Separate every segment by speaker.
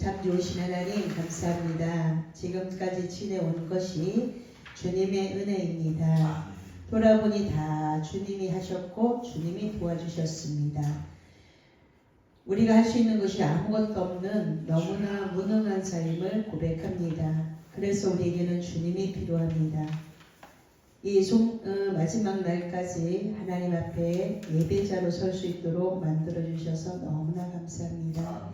Speaker 1: 참 좋으신 하나님 감사합니다. 지금까지 지내온 것이 주님의 은혜입니다. 돌아보니 다 주님이 하셨고 주님이 도와주셨습니다. 우리가 할 수 있는 것이 아무것도 없는 너무나 무능한 삶을 고백합니다. 그래서 우리에게는 주님이 필요합니다. 이 마지막 날까지 하나님 앞에 예배자로 설 수 있도록 만들어주셔서 너무나 감사합니다.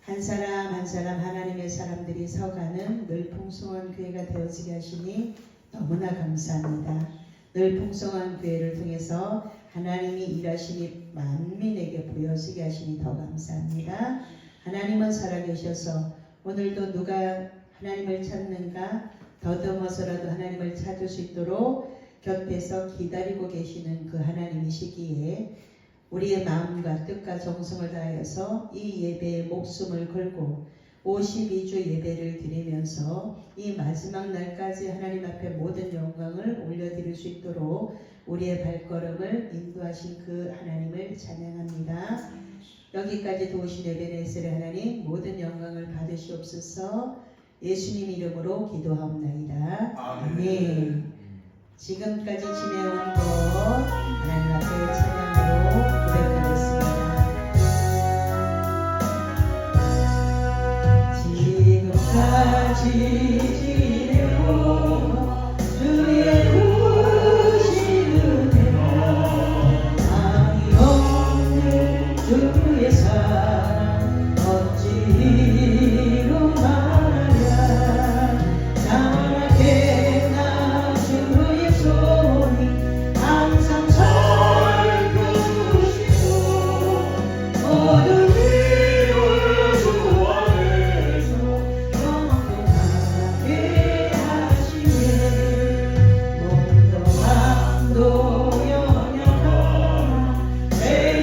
Speaker 1: 한 사람 한 사람 하나님의 사람들이 서가는 늘 풍성한 교회가 되어지게 하시니 너무나 감사합니다. 늘 풍성한 교회를 통해서 하나님이 일하시니 만민에게 보여지게 하시니 더 감사합니다. 하나님은 살아계셔서 오늘도 누가 하나님을 찾는가 더듬어서라도 하나님을 찾을 수 있도록 곁에서 기다리고 계시는 그 하나님이시기에 우리의 마음과 뜻과 정성을 다하여서 이 예배에 목숨을 걸고 52주 예배를 드리면서 이 마지막 날까지 하나님 앞에 모든 영광을 올려드릴 수 있도록 우리의 발걸음을 인도하신 그 하나님을 찬양합니다. 여기까지 도우신 에베네셀의 하나님 모든 영광을 받으시옵소서. 예수님 이름으로 기도하옵나이다. 아멘. 지금까지 지내온 것 하나님 앞에 찬양으로 고백하겠습니다. 지금까지 지내온 주의 크신 은혜 아무 없는 주의 사랑 어찌로 말하랴 자라게 나 주의 손이 항상 살펴주시고 모든 일을 주 안에서 영원하게 하시네 몸도 마음도 연약하나 내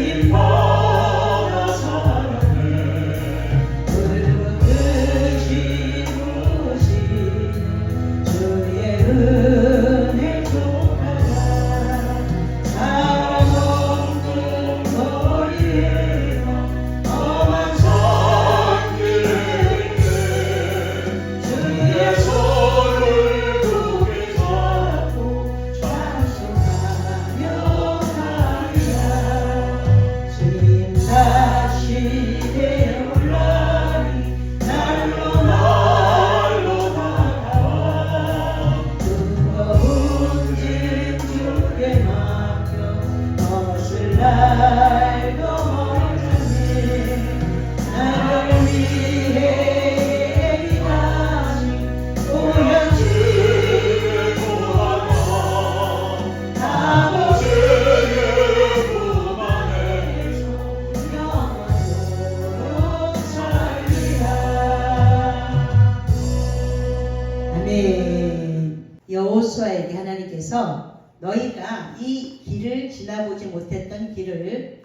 Speaker 1: 힘 받아 살아내 불붙으시 부시는 주의 은혜 족하라 사랑 없는 거리에서 험한 산길에 주의 손을 굳게 잡고 좌속하며 가리라 주님 다시 되올라니 날로 날로 다가와 뜨거운 집 주께 맡겨 것을 날도 멀잖니 나를 위해 일하신 고향 주를 구하며 아버지의 품 안에서 영원토록 살리라. 아멘. 여호수아에게 하나님께서 너희가 이 길을 지나보지 못했던 길을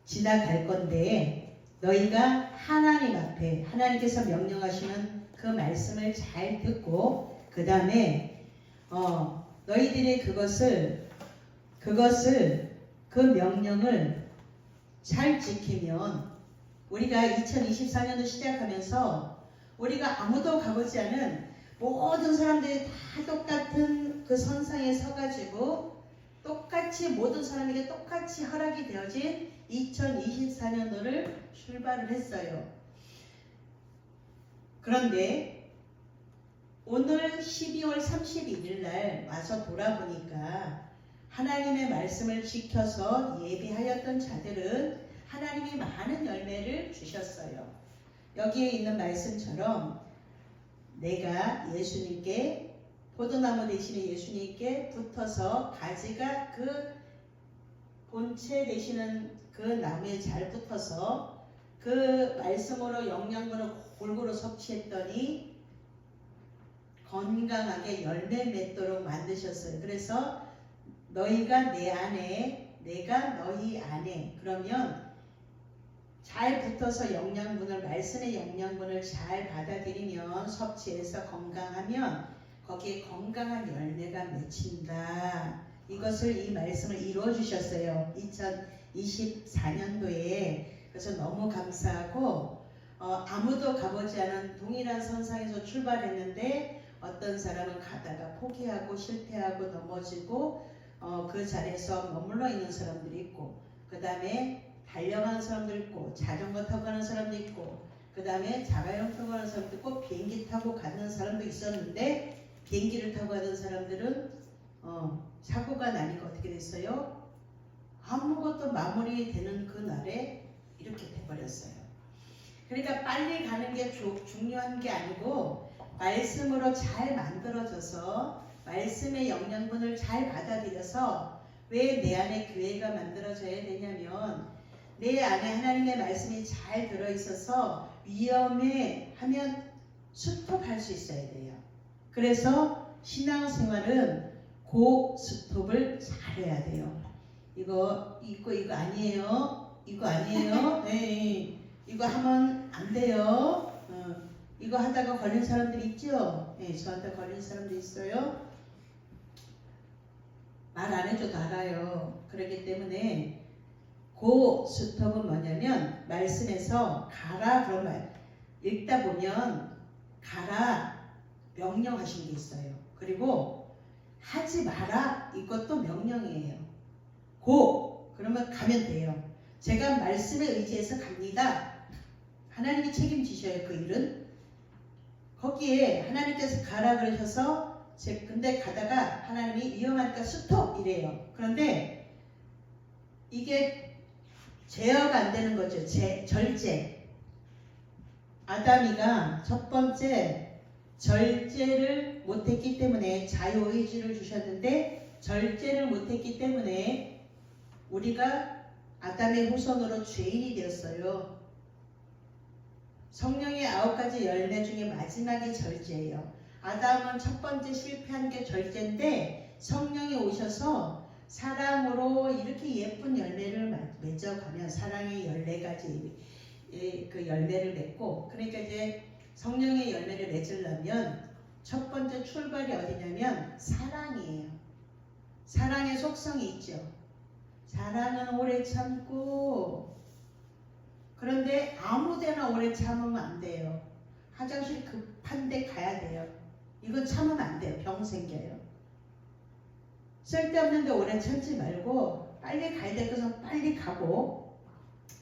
Speaker 1: 지나갈 건데 너희가 하나님 앞에 하나님께서 명령하시는 그 말씀을 잘 듣고 그 다음에 너희들이 그 명령을 잘 지키면 우리가 2024년도 시작하면서 우리가 아무도 가보지 않은 모든 사람들이 다 똑같은 그 선상에 서가지고 똑같이 모든 사람에게 똑같이 허락이 되어진 2024년도를 출발을 했어요. 그런데 오늘 12월 31일 날 와서 돌아보니까 하나님의 말씀을 지켜서 예배하였던 자들은 하나님이 많은 열매를 주셨어요. 여기에 있는 말씀처럼 내가 예수님께 포도나무 되시는 예수님께 붙어서 가지가 그 본체 되시는 그 나무에 잘 붙어서 그 말씀으로 영양분을 골고루 섭취했더니 건강하게 열매 맺도록 만드셨어요. 그래서 너희가 내 안에 내가 너희 안에 그러면 잘 붙어서 영양분을 말씀의 영양분을 잘 받아들이면 섭취해서 건강하면 거기에 건강한 열매가 맺힌다. 이것을 이 말씀을 이루어 주셨어요. 2024년도에. 그래서 너무 감사하고 아무도 가보지 않은 동일한 선상에서 출발했는데 어떤 사람은 가다가 포기하고 실패하고 넘어지고 그 자리에서 머물러 있는 사람들이 있고, 그 다음에 달려가는 사람도 있고, 자전거 타고 가는 사람도 있고, 그 다음에 자가용 타고 가는 사람도 있고, 비행기 타고 가는 사람도 있었는데, 비행기를 타고 가던 사람들은 사고가 나니까 어떻게 됐어요? 아무것도 마무리되는 그 날에 이렇게 돼버렸어요. 그러니까 빨리 가는 게 중요한 게 아니고, 말씀으로 잘 만들어져서 말씀의 영양분을 잘 받아들여서, 왜 내 안에 교회가 만들어져야 되냐면 내 안에 하나님의 말씀이 잘 들어있어서 위험해 하면 스톱할 수 있어야 돼요. 그래서 신앙생활은 고스톱을 잘해야 돼요. 이거 아니에요. 이거 아니에요. 네, 이거 하면 안 돼요. 이거 하다가 걸린 사람들 있죠? 네, 저한테 걸린 사람도 있어요. 말 안 해줘도 알아요. 그렇기 때문에 고스톱은 뭐냐면 말씀에서 가라 그런 말 읽다 보면 가라 명령하신 게 있어요. 그리고 하지 마라 이것도 명령이에요. 고 그러면 가면 돼요. 제가 말씀에 의지해서 갑니다. 하나님이 책임지셔요. 그 일은. 거기에 하나님께서 가라 그러셔서 근데 가다가 하나님이 위험하니까 스톱 이래요. 그런데 이게 제어가 안 되는 거죠. 절제. 아담이가 첫 번째 절제를 못했기 때문에, 자유의지를 주셨는데 절제를 못했기 때문에 우리가 아담의 후손으로 죄인이 되었어요. 성령의 9가지 열매 중에 마지막이 절제예요. 아담은 첫 번째 실패한 게 절제인데, 성령이 오셔서 사랑으로 이렇게 예쁜 열매를 맺어가면, 사랑의 14가지 그 열매를 맺고, 그러니까 이제 성령의 열매를 맺으려면 첫 번째 출발이 어디냐면 사랑이에요. 사랑의 속성이 있죠. 사랑은 오래 참고, 그런데 아무데나 오래 참으면 안 돼요. 화장실 급한데 가야 돼요. 이건 참으면 안 돼요. 병 생겨요. 쓸데없는데 오래 참지 말고 빨리 가야 될 것은 빨리 가고,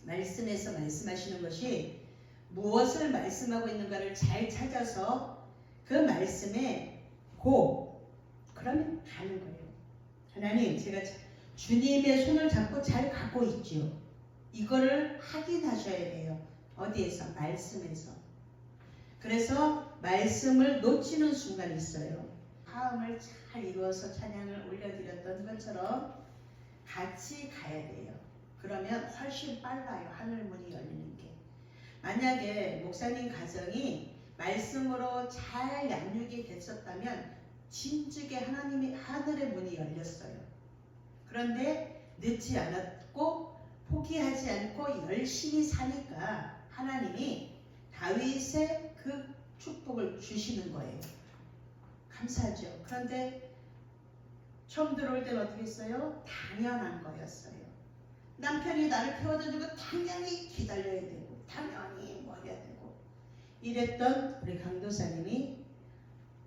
Speaker 1: 말씀에서 말씀하시는 것이 무엇을 말씀하고 있는가를 잘 찾아서 그 말씀에 그러면 가는 거예요. 하나님, 제가 주님의 손을 잡고 잘 가고 있죠. 이거를 확인하셔야 돼요. 어디에서? 말씀에서. 그래서 말씀을 놓치는 순간이 있어요. 마음을 잘 이루어서 찬양을 올려드렸던 것처럼 같이 가야 돼요. 그러면 훨씬 빨라요. 하늘문이 열리는 게. 만약에 목사님 가정이 말씀으로 잘 양육이 됐었다면 진즉에 하나님이 하늘의 문이 열렸어요. 그런데 늦지 않았고 포기하지 않고 열심히 사니까 하나님이 다윗의 그 축복을 주시는 거예요. 감사하죠. 그런데 처음 들어올 때는 어떻게 했어요? 당연한 거였어요. 남편이 나를 태워다주고 당연히 기다려야 되고, 당연히 뭐 해야 되고, 이랬던 우리 강도사님이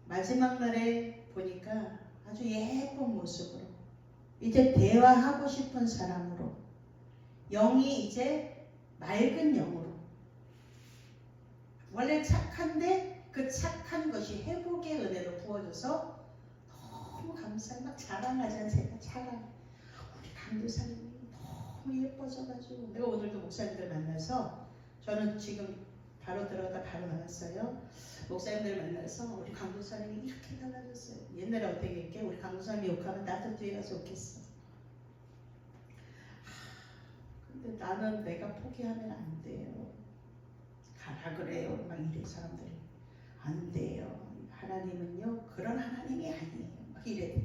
Speaker 1: 마지막 날에 보니까 아주 예쁜 모습으로, 이제 대화하고 싶은 사람으로, 영이 이제 맑은 영으로, 원래 착한데 그 착한 것이 회복의 은혜로 부어져서 너무 감사해. 막 자랑하잖아요. 제가 자랑. 우리 강도사님이 너무 예뻐져가지고, 내가 오늘도 목사님들 만나서, 저는 지금 바로 들어가다 바로 나왔어요. 목사님들 만나서 우리 강도사님이 이렇게 달라졌어요. 옛날에 어떻게 했게? 우리 강도사님이 욕하면 나도 뒤에 가서 욕했어. 근데 나는 내가 포기하면 안 돼요. 가라 그래요. 막 이래 사람들이. 안 돼요. 하나님은요 그런 하나님이 아니에요. 막 이래.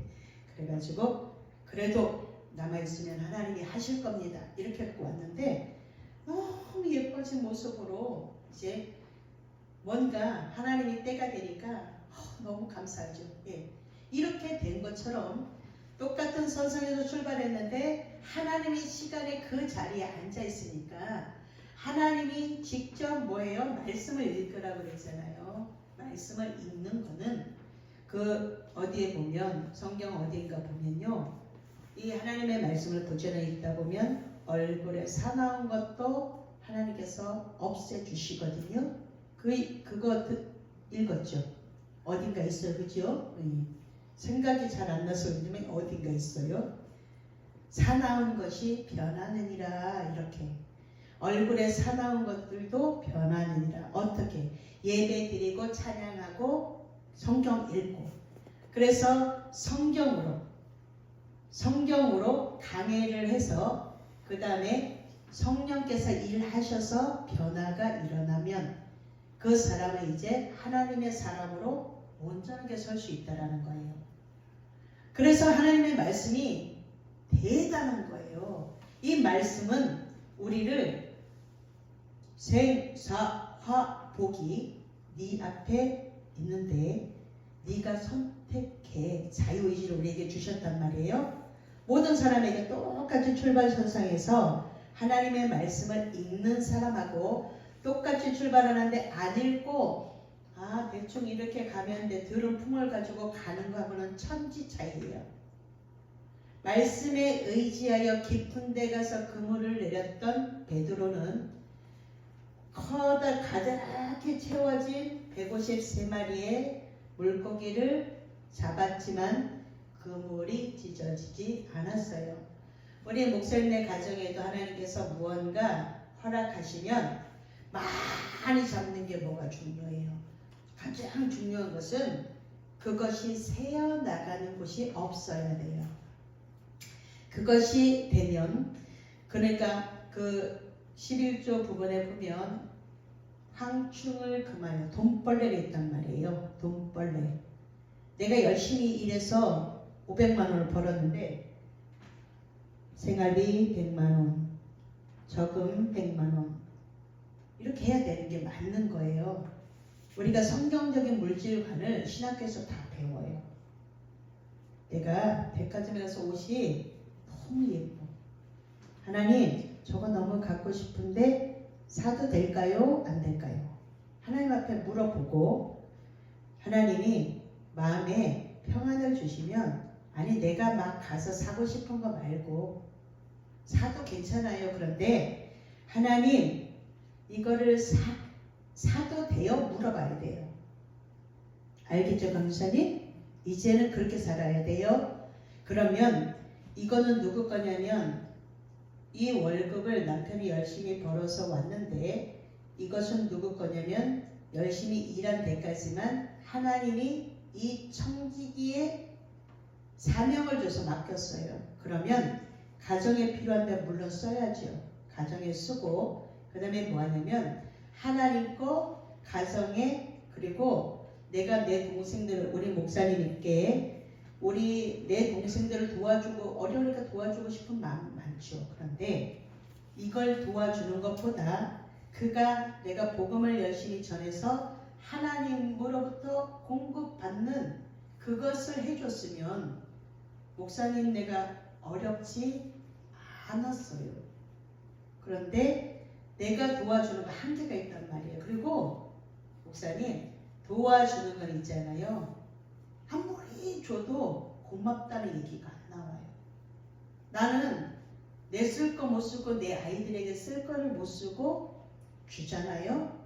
Speaker 1: 그래가지고 그래도 남아있으면 하나님이 하실 겁니다. 이렇게 갖고 왔는데, 너무 예뻐진 모습으로 이제 뭔가 하나님이 때가 되니까 너무 감사하죠. 예. 이렇게 된 것처럼 똑같은 선상에서 출발했는데 하나님이 시간에 그 자리에 앉아 있으니까 하나님이 직접 뭐예요? 말씀을 읽으라고 그랬잖아요. 말씀을 읽는 거는 그 어디에 보면 성경 어디인가 보면요. 이 하나님의 말씀을 도전해 읽다 보면 얼굴에 사나운 것도 하나님께서 없애주시거든요. 그거 읽었죠? 어딘가 있어요. 그죠? 생각이 잘 안 나서 요즘에 어딘가 있어요. 사나운 것이 변하느니라. 이렇게 얼굴에 사나운 것들도 변하느니라. 어떻게? 예배 드리고 찬양하고 성경 읽고, 그래서 성경으로 강해를 해서 그 다음에 성령께서 일하셔서 변화가 일어나면 그 사람은 이제 하나님의 사람으로 온전하게 설 수 있다라는 거예요. 그래서 하나님의 말씀이 대단한 거예요. 이 말씀은 우리를 생사화복이 네 앞에 있는데 네가 선택해. 자유의지를 우리에게 주셨단 말이에요. 모든 사람에게 똑같이 출발선상에서 하나님의 말씀을 읽는 사람하고 똑같이 출발하는데 안 읽고 대충 이렇게 가면 돼. 들은 품을 가지고 가는 거하고는 천지 차이예요. 말씀에 의지하여 깊은 데 가서 그물을 내렸던 베드로는 가득히 채워진 153마리의 물고기를 잡았지만 그물이 찢어지지 않았어요. 우리 목사님의 가정에도 하나님께서 무언가 허락하시면 많이 잡는 게 뭐가 중요해요. 가장 중요한 것은 그것이 새어나가는 곳이 없어야 돼요. 그것이 되면, 그러니까 그 11조 부분에 보면 황충을 금하여 돈벌레가 있단 말이에요. 돈벌레. 내가 열심히 일해서 500만 원을 벌었는데 생활비 100만 원, 저금 100만 원, 이렇게 해야 되는 게 맞는 거예요. 우리가 성경적인 물질관을 신학교에서 다 배워요. 내가 백화점에 가서 옷이 너무 예뻐. 하나님, 저거 너무 갖고 싶은데 사도 될까요? 안 될까요? 하나님 앞에 물어보고 하나님이 마음에 평안을 주시면, 아니 내가 막 가서 사고 싶은 거 말고 사도 괜찮아요. 그런데 하나님 이거를 사도 돼요? 물어봐야 돼요. 알겠죠, 강사님? 이제는 그렇게 살아야 돼요. 그러면 이거는 누구 거냐면, 이 월급을 남편이 열심히 벌어서 왔는데 이것은 누구 거냐면 열심히 일한 대가지만 하나님이 이 청지기에 사명을 줘서 맡겼어요. 그러면 가정에 필요한데 물론 써야죠. 가정에 쓰고, 그 다음에 뭐 하냐면 하나님 거 가정에, 그리고 내가 내 동생들을, 우리 목사님께 내 동생들을 도와주고, 어려우니까 도와주고 싶은 마음 많죠. 그런데 이걸 도와주는 것보다 내가 복음을 열심히 전해서 하나님으로부터 공급받는 그것을 해줬으면 목사님 내가 어렵지 않았어요. 그런데 내가 도와주는 거 한계가 있단 말이에요. 그리고 목사님 도와주는 건 있잖아요. 아무리 줘도 고맙다는 얘기가 안 나와요. 나는 내 쓸 거 못 쓰고 내 아이들에게 쓸 거를 못 쓰고 주잖아요.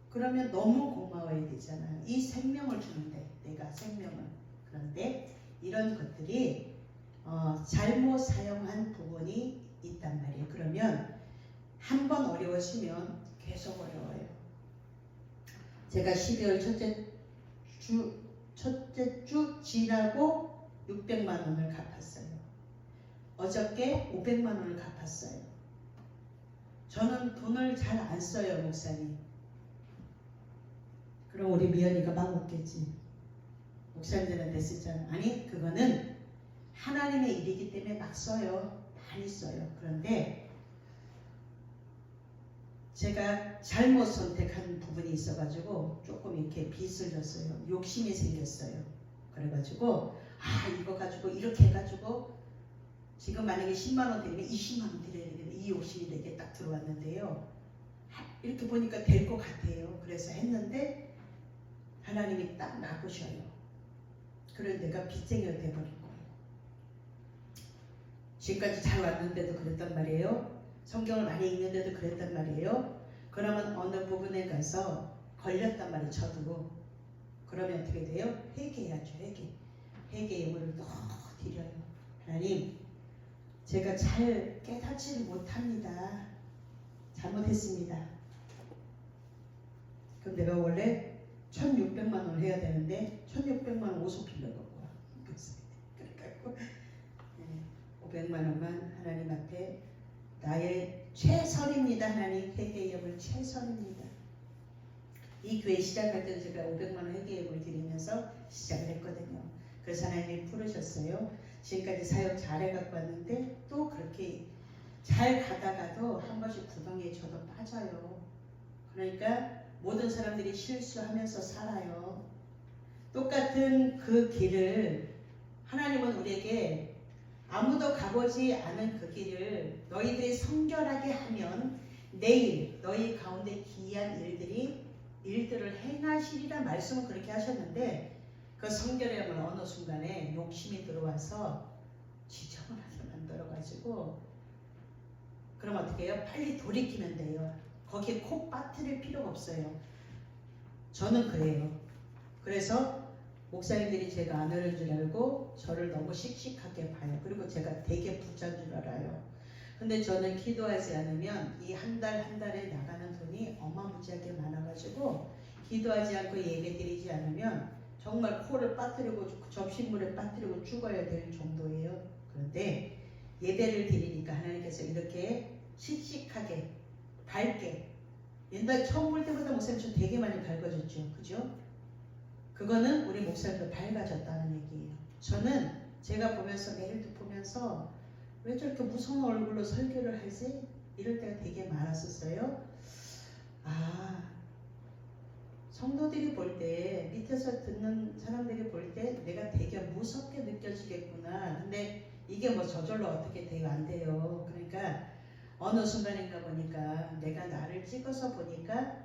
Speaker 1: 그러면 너무 고마워야 되잖아요. 이 생명을 주는데, 내가 생명을. 그런데 이런 것들이 잘못 사용한 부분이 있단 말이에요. 그러면 한번 어려워지면 계속 어려워요. 제가 12월 첫째 주 지나고 600만 원을 갚았어요. 어저께 500만 원을 갚았어요. 저는 돈을 잘 안 써요, 목사님. 그럼 우리 미연이가 막 웃겠지. 목사님들한테 쓰잖아. 아니, 그거는 하나님의 일이기 때문에 막 써요. 많이 써요. 그런데 제가 잘못 선택한 부분이 있어가지고 조금 이렇게 빚을 졌어요. 욕심이 생겼어요. 그래가지고 이거 가지고 이렇게 해가지고 지금 만약에 10만 원 드리면 20만 원 드려야 되겠네. 이 욕심이 내게 딱 들어왔는데요. 이렇게 보니까 될 것 같아요. 그래서 했는데 하나님이 딱 놔보셔요. 그래서 내가 빚쟁이가 돼버린 거예요. 지금까지 잘 왔는데도 그랬단 말이에요. 성경을 많이 읽는데도 그랬단 말이에요. 그러면 어느 부분에 가서 걸렸단 말이에요. 저도. 그러면 어떻게 돼요? 회개해야죠. 회개의 물을 더 드려요. 하나님, 제가 잘 깨닫지를 못합니다. 잘못했습니다. 그럼 내가 원래 1,600만 원을 해야 되는데 1,600만 원 오속 빌려갖고 그래갖고 500만 원만 하나님 앞에 나의 최선입니다. 하나님, 회개예물 최선입니다. 이 교회 시작할 때도 제가 500만 원 회개예물 드리면서 시작을 했거든요. 그래서 하나님이 부르셨어요. 지금까지 사역 잘해갖고 왔는데 또 그렇게 잘 가다가도 한 번씩 구덩이에 저도 빠져요. 그러니까 모든 사람들이 실수하면서 살아요. 똑같은 그 길을 하나님은 우리에게 아무도 가보지 않은 그 길을 너희들이 성결하게 하면 내일 너희 가운데 기이한 일들을 행하시리라 말씀을 그렇게 하셨는데 그 성결함을 어느 순간에 욕심이 들어와서 지저분하게 만들어가지고 그럼 어떻게 해요? 빨리 돌이키면 돼요. 거기에 콕 빠뜨릴 필요가 없어요. 저는 그래요. 그래서 목사님들이 제가 안 어려운 줄 알고 저를 너무 씩씩하게 봐요. 그리고 제가 되게 부자인 줄 알아요. 근데 저는 기도하지 않으면 이 한 달 한 달에 나가는 돈이 어마무지하게 많아가지고 기도하지 않고 예배드리지 않으면 정말 코를 빠뜨리고 접시물에 빠뜨리고 죽어야 될 정도예요. 그런데 예배를 드리니까 하나님께서 이렇게 씩씩하게 밝게 옛날 처음 볼 때보다 목사님 저 되게 많이 밝아졌죠. 그죠? 그거는 우리 목사님도 밝아졌다는 얘기예요. 저는 제가 보면서 매일도 보면서 왜 저렇게 무서운 얼굴로 설교를 하지? 이럴 때가 되게 많았었어요. 성도들이 볼 때 밑에서 듣는 사람들이 볼 때 내가 되게 무섭게 느껴지겠구나. 근데 이게 뭐 저절로 어떻게 돼요? 안 돼요. 그러니까 어느 순간인가 보니까 내가 나를 찍어서 보니까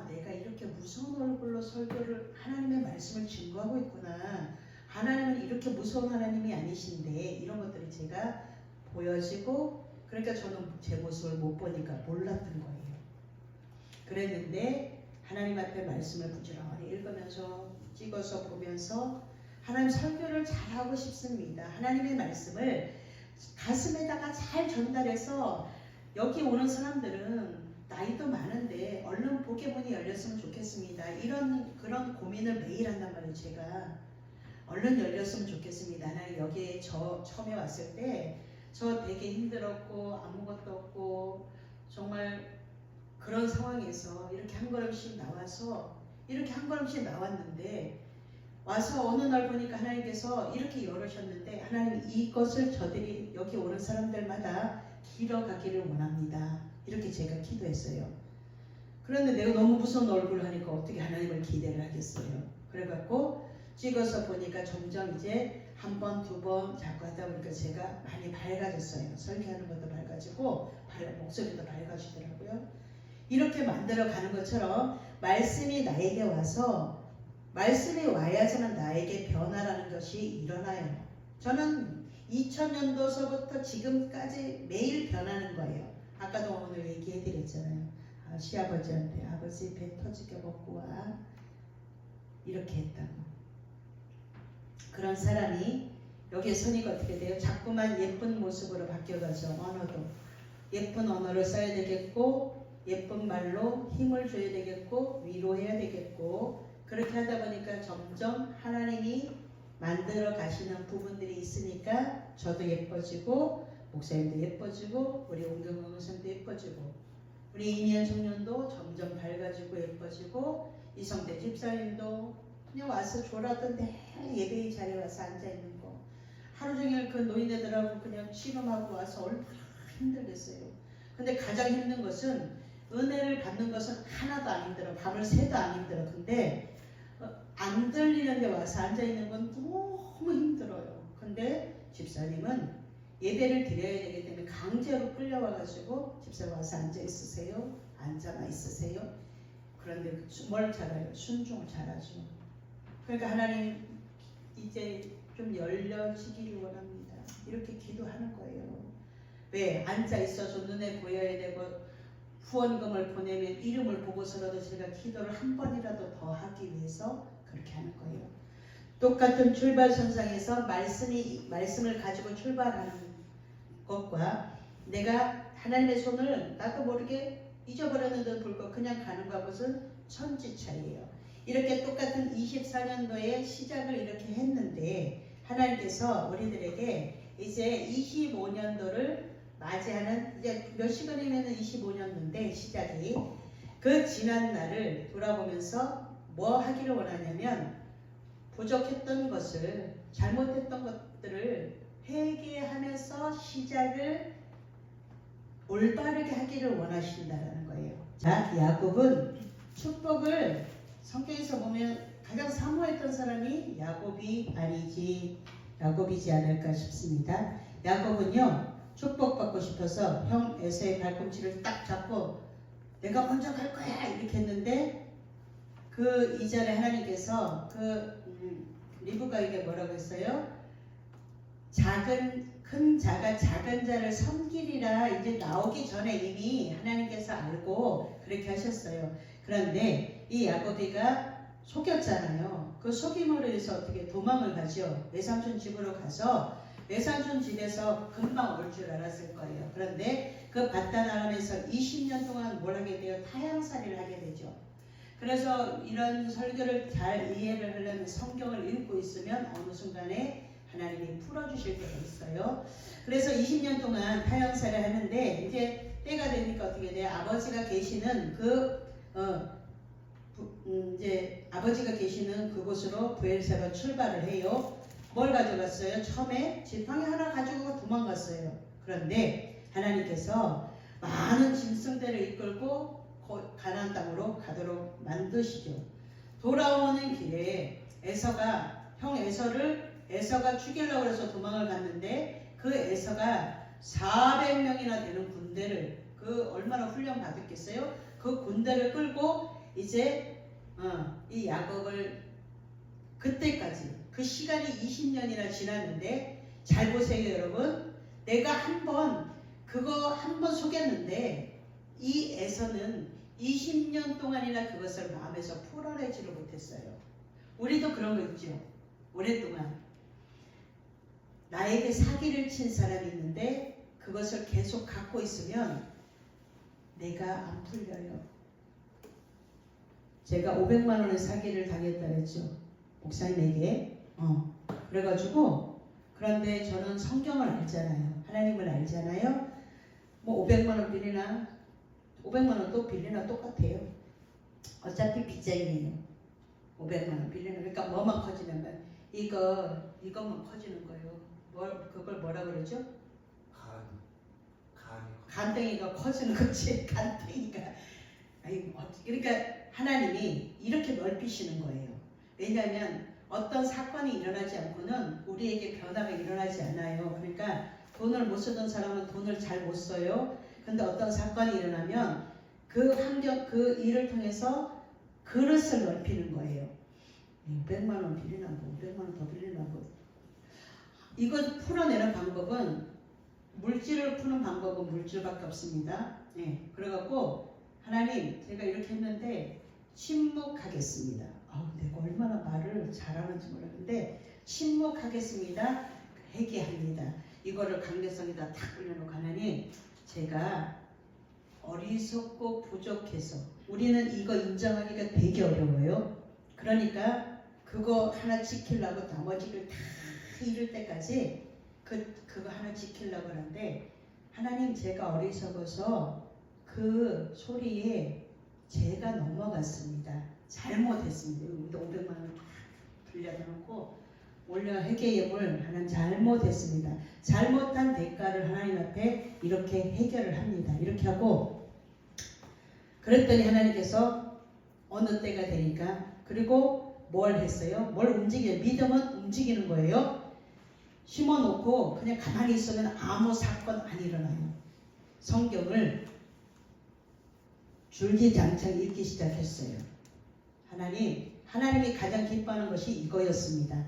Speaker 1: 내가 이렇게 무서운 얼굴로 설교를 하나님의 말씀을 증거하고 있구나. 하나님은 이렇게 무서운 하나님이 아니신데 이런 것들이 제가 보여지고 그러니까 저는 제 모습을 못 보니까 몰랐던 거예요. 그랬는데 하나님 앞에 말씀을 부지런히 읽으면서 찍어서 보면서 하나님 설교를 잘하고 싶습니다. 하나님의 말씀을 가슴에다가 잘 전달해서 여기 오는 사람들은 나이도 많은데 얼른 복의 문이 열렸으면 좋겠습니다. 그런 고민을 매일 한단 말이에요. 제가 얼른 열렸으면 좋겠습니다. 하나님 여기에 저 처음에 왔을 때 저 되게 힘들었고 아무것도 없고 정말 그런 상황에서 이렇게 한 걸음씩 나왔는데 와서 어느 날 보니까 하나님께서 이렇게 열으셨는데 하나님 이것을 저들이 여기 오는 사람들마다 길어가기를 원합니다. 이렇게 제가 기도했어요. 그런데 내가 너무 무서운 얼굴을 하니까 어떻게 하나님을 기대를 하겠어요. 그래갖고 찍어서 보니까 점점 이제 한 번, 두 번 자꾸 하다 보니까 제가 많이 밝아졌어요. 설교하는 것도 밝아지고 목소리도 밝아지더라고요. 이렇게 만들어가는 것처럼 말씀이 나에게 와서 말씀이 와야지만 나에게 변화라는 것이 일어나요. 저는 2000년도서부터 지금까지 매일 변하는 거예요. 아까도 오늘 얘기해드렸잖아요. 시아버지한테 아버지 배 터지게 먹고 와 이렇게 했다고. 그런 사람이 여기에 선의가 어떻게 돼요? 자꾸만 예쁜 모습으로 바뀌어가죠. 언어도 예쁜 언어를 써야 되겠고 예쁜 말로 힘을 줘야 되겠고 위로해야 되겠고 그렇게 하다 보니까 점점 하나님이 만들어 가시는 부분들이 있으니까 저도 예뻐지고 목사님도 예뻐지고 우리 옹경강 목사님도 예뻐지고 우리 이미연 청년도 점점 밝아지고 예뻐지고 이성대 집사님도 그냥 와서 졸았던데 예배의 자리에 와서 앉아있는 거 하루 종일 그 노인네들하고 그냥 씨름하고 와서 얼마나 힘들겠어요. 근데 가장 힘든 것은 은혜를 받는 것은 하나도 안 힘들어. 밤을 새도 안 힘들어. 근데 안 들리는 데 와서 앉아있는 건 너무 힘들어요. 근데 집사님은 예배를 드려야 되기 때문에 강제로 끌려와가지고 집사 와서 앉아있으세요. 앉아만 있으세요? 그런데 뭘 잘해요? 순종을 잘하죠. 그러니까 하나님 이제 좀 열려지기를 원합니다. 이렇게 기도하는 거예요. 왜? 앉아 있어서 눈에 보여야 되고 후원금을 보내면 이름을 보고서라도 제가 기도를 한 번이라도 더 하기 위해서 그렇게 하는 거예요. 똑같은 출발선상에서 말씀을 가지고 출발하는 것과 내가 하나님의 손을 나도 모르게 잊어버렸는데도 불구하고 그냥 가는 것은 천지 차이예요. 이렇게 똑같은 24년도에 시작을 이렇게 했는데 하나님께서 우리들에게 이제 25년도를 맞이하는 이제 몇 시간이면 25년도인데 시작이 그 지난 날을 돌아보면서 뭐 하기를 원하냐면 부족했던 것을 잘못했던 것들을 회개하면서 시작을 올바르게 하기를 원하신다는 거예요. 자, 야곱은 축복을 성경에서 보면 가장 사모했던 사람이 야곱이지 않을까 싶습니다. 야곱은요 축복받고 싶어서 형 에서의 발꿈치를 딱 잡고 내가 먼저 갈 거야 이렇게 했는데 그 이전에 하나님께서 리브가에게 뭐라고 했어요? 큰 자가 작은 자를 섬기리라 이제 나오기 전에 이미 하나님께서 알고 그렇게 하셨어요. 그런데 이 야곱이가 속였잖아요. 그 속임으로 해서 어떻게 도망을 가죠. 외삼촌 집으로 가서 외삼촌 집에서 금방 올 줄 알았을 거예요. 그런데 그 바단 아람에서 20년 동안 뭘 하게 돼요? 타향살이를 하게 되죠. 그래서 이런 설교를 잘 이해를 하려면 성경을 읽고 있으면 어느 순간에 하나님이 풀어주실 때가 있어요. 그래서 20년 동안 타향살이를 하는데 이제 때가 되니까 어떻게 돼요? 아버지가 계시는 이제 아버지가 계시는 그곳으로 브엘세바 출발을 해요. 뭘 가져갔어요? 처음에 지팡이 하나 가지고 도망갔어요. 그런데 하나님께서 많은 짐승들을 이끌고 가나안 땅으로 가도록 만드시죠. 돌아오는 길에 형 에서가 죽이려고 해서 도망을 갔는데 그 에서가 400명이나 되는 군대를 얼마나 훈련 받았겠어요? 그 군대를 끌고 이제 이 야곱을 그때까지 그 시간이 20년이나 지났는데 잘 보세요 여러분. 내가 한 번 속였는데 이 에서는 20년 동안이나 그것을 마음에서 풀어내지를 못했어요. 우리도 그런 거 있죠. 오랫동안 나에게 사기를 친 사람이 있는데 그것을 계속 갖고 있으면 내가 안 풀려요. 제가 500만 원의 사기를 당했다 했죠. 목사님에게. 그래가지고 그런데 저는 성경을 알잖아요. 하나님을 알잖아요. 뭐 500만 원 빌리나 500만 원 또 빌리나 똑같아요. 어차피 빚쟁이에요. 500만 원 빌리는 그러니까 뭐만 커지는 거예요. 이것만 커지는 거예요. 그걸 뭐라 그러죠? 간땡이가 커지는 거지. 간땡이가. 그러니까 하나님이 이렇게 넓히시는 거예요. 왜냐하면 어떤 사건이 일어나지 않고는 우리에게 변화가 일어나지 않아요. 그러니까 돈을 못 쓰던 사람은 돈을 잘 못 써요. 근데 어떤 사건이 일어나면 그 일을 통해서 그릇을 넓히는 거예요. 500만 원 빌리나 뭐 500만 원 더 빌리나 뭐. 이거 풀어내는 방법은 물질을 푸는 방법은 물질밖에 없습니다. 그래갖고 하나님 제가 이렇게 했는데 침묵하겠습니다. 내가 얼마나 말을 잘하는지 모르는데 침묵하겠습니다. 회개합니다. 이거를 강대성에다 탁 올려놓고 하나님 제가 어리석고 부족해서 우리는 이거 인정하기가 되게 어려워요. 그러니까 그거 하나 지키려고 나머지를 다 잃을 때까지 그거 하나 지키려고 하는데 하나님 제가 어리석어서 그 소리에 제가 넘어갔습니다. 잘못했습니다. 우리도 500만 원 빌려놓고 올려 회개예물 하나님 잘못했습니다. 잘못한 대가를 하나님 앞에 이렇게 해결을 합니다. 이렇게 하고 그랬더니 하나님께서 어느 때가 되니까 그리고 뭘 했어요? 뭘 움직여요? 믿음은 움직이는 거예요. 심어놓고 그냥 가만히 있으면 아무 사건 안 일어나요. 성경을 줄기장창 읽기 시작했어요. 하나님이 가장 기뻐하는 것이 이거였습니다.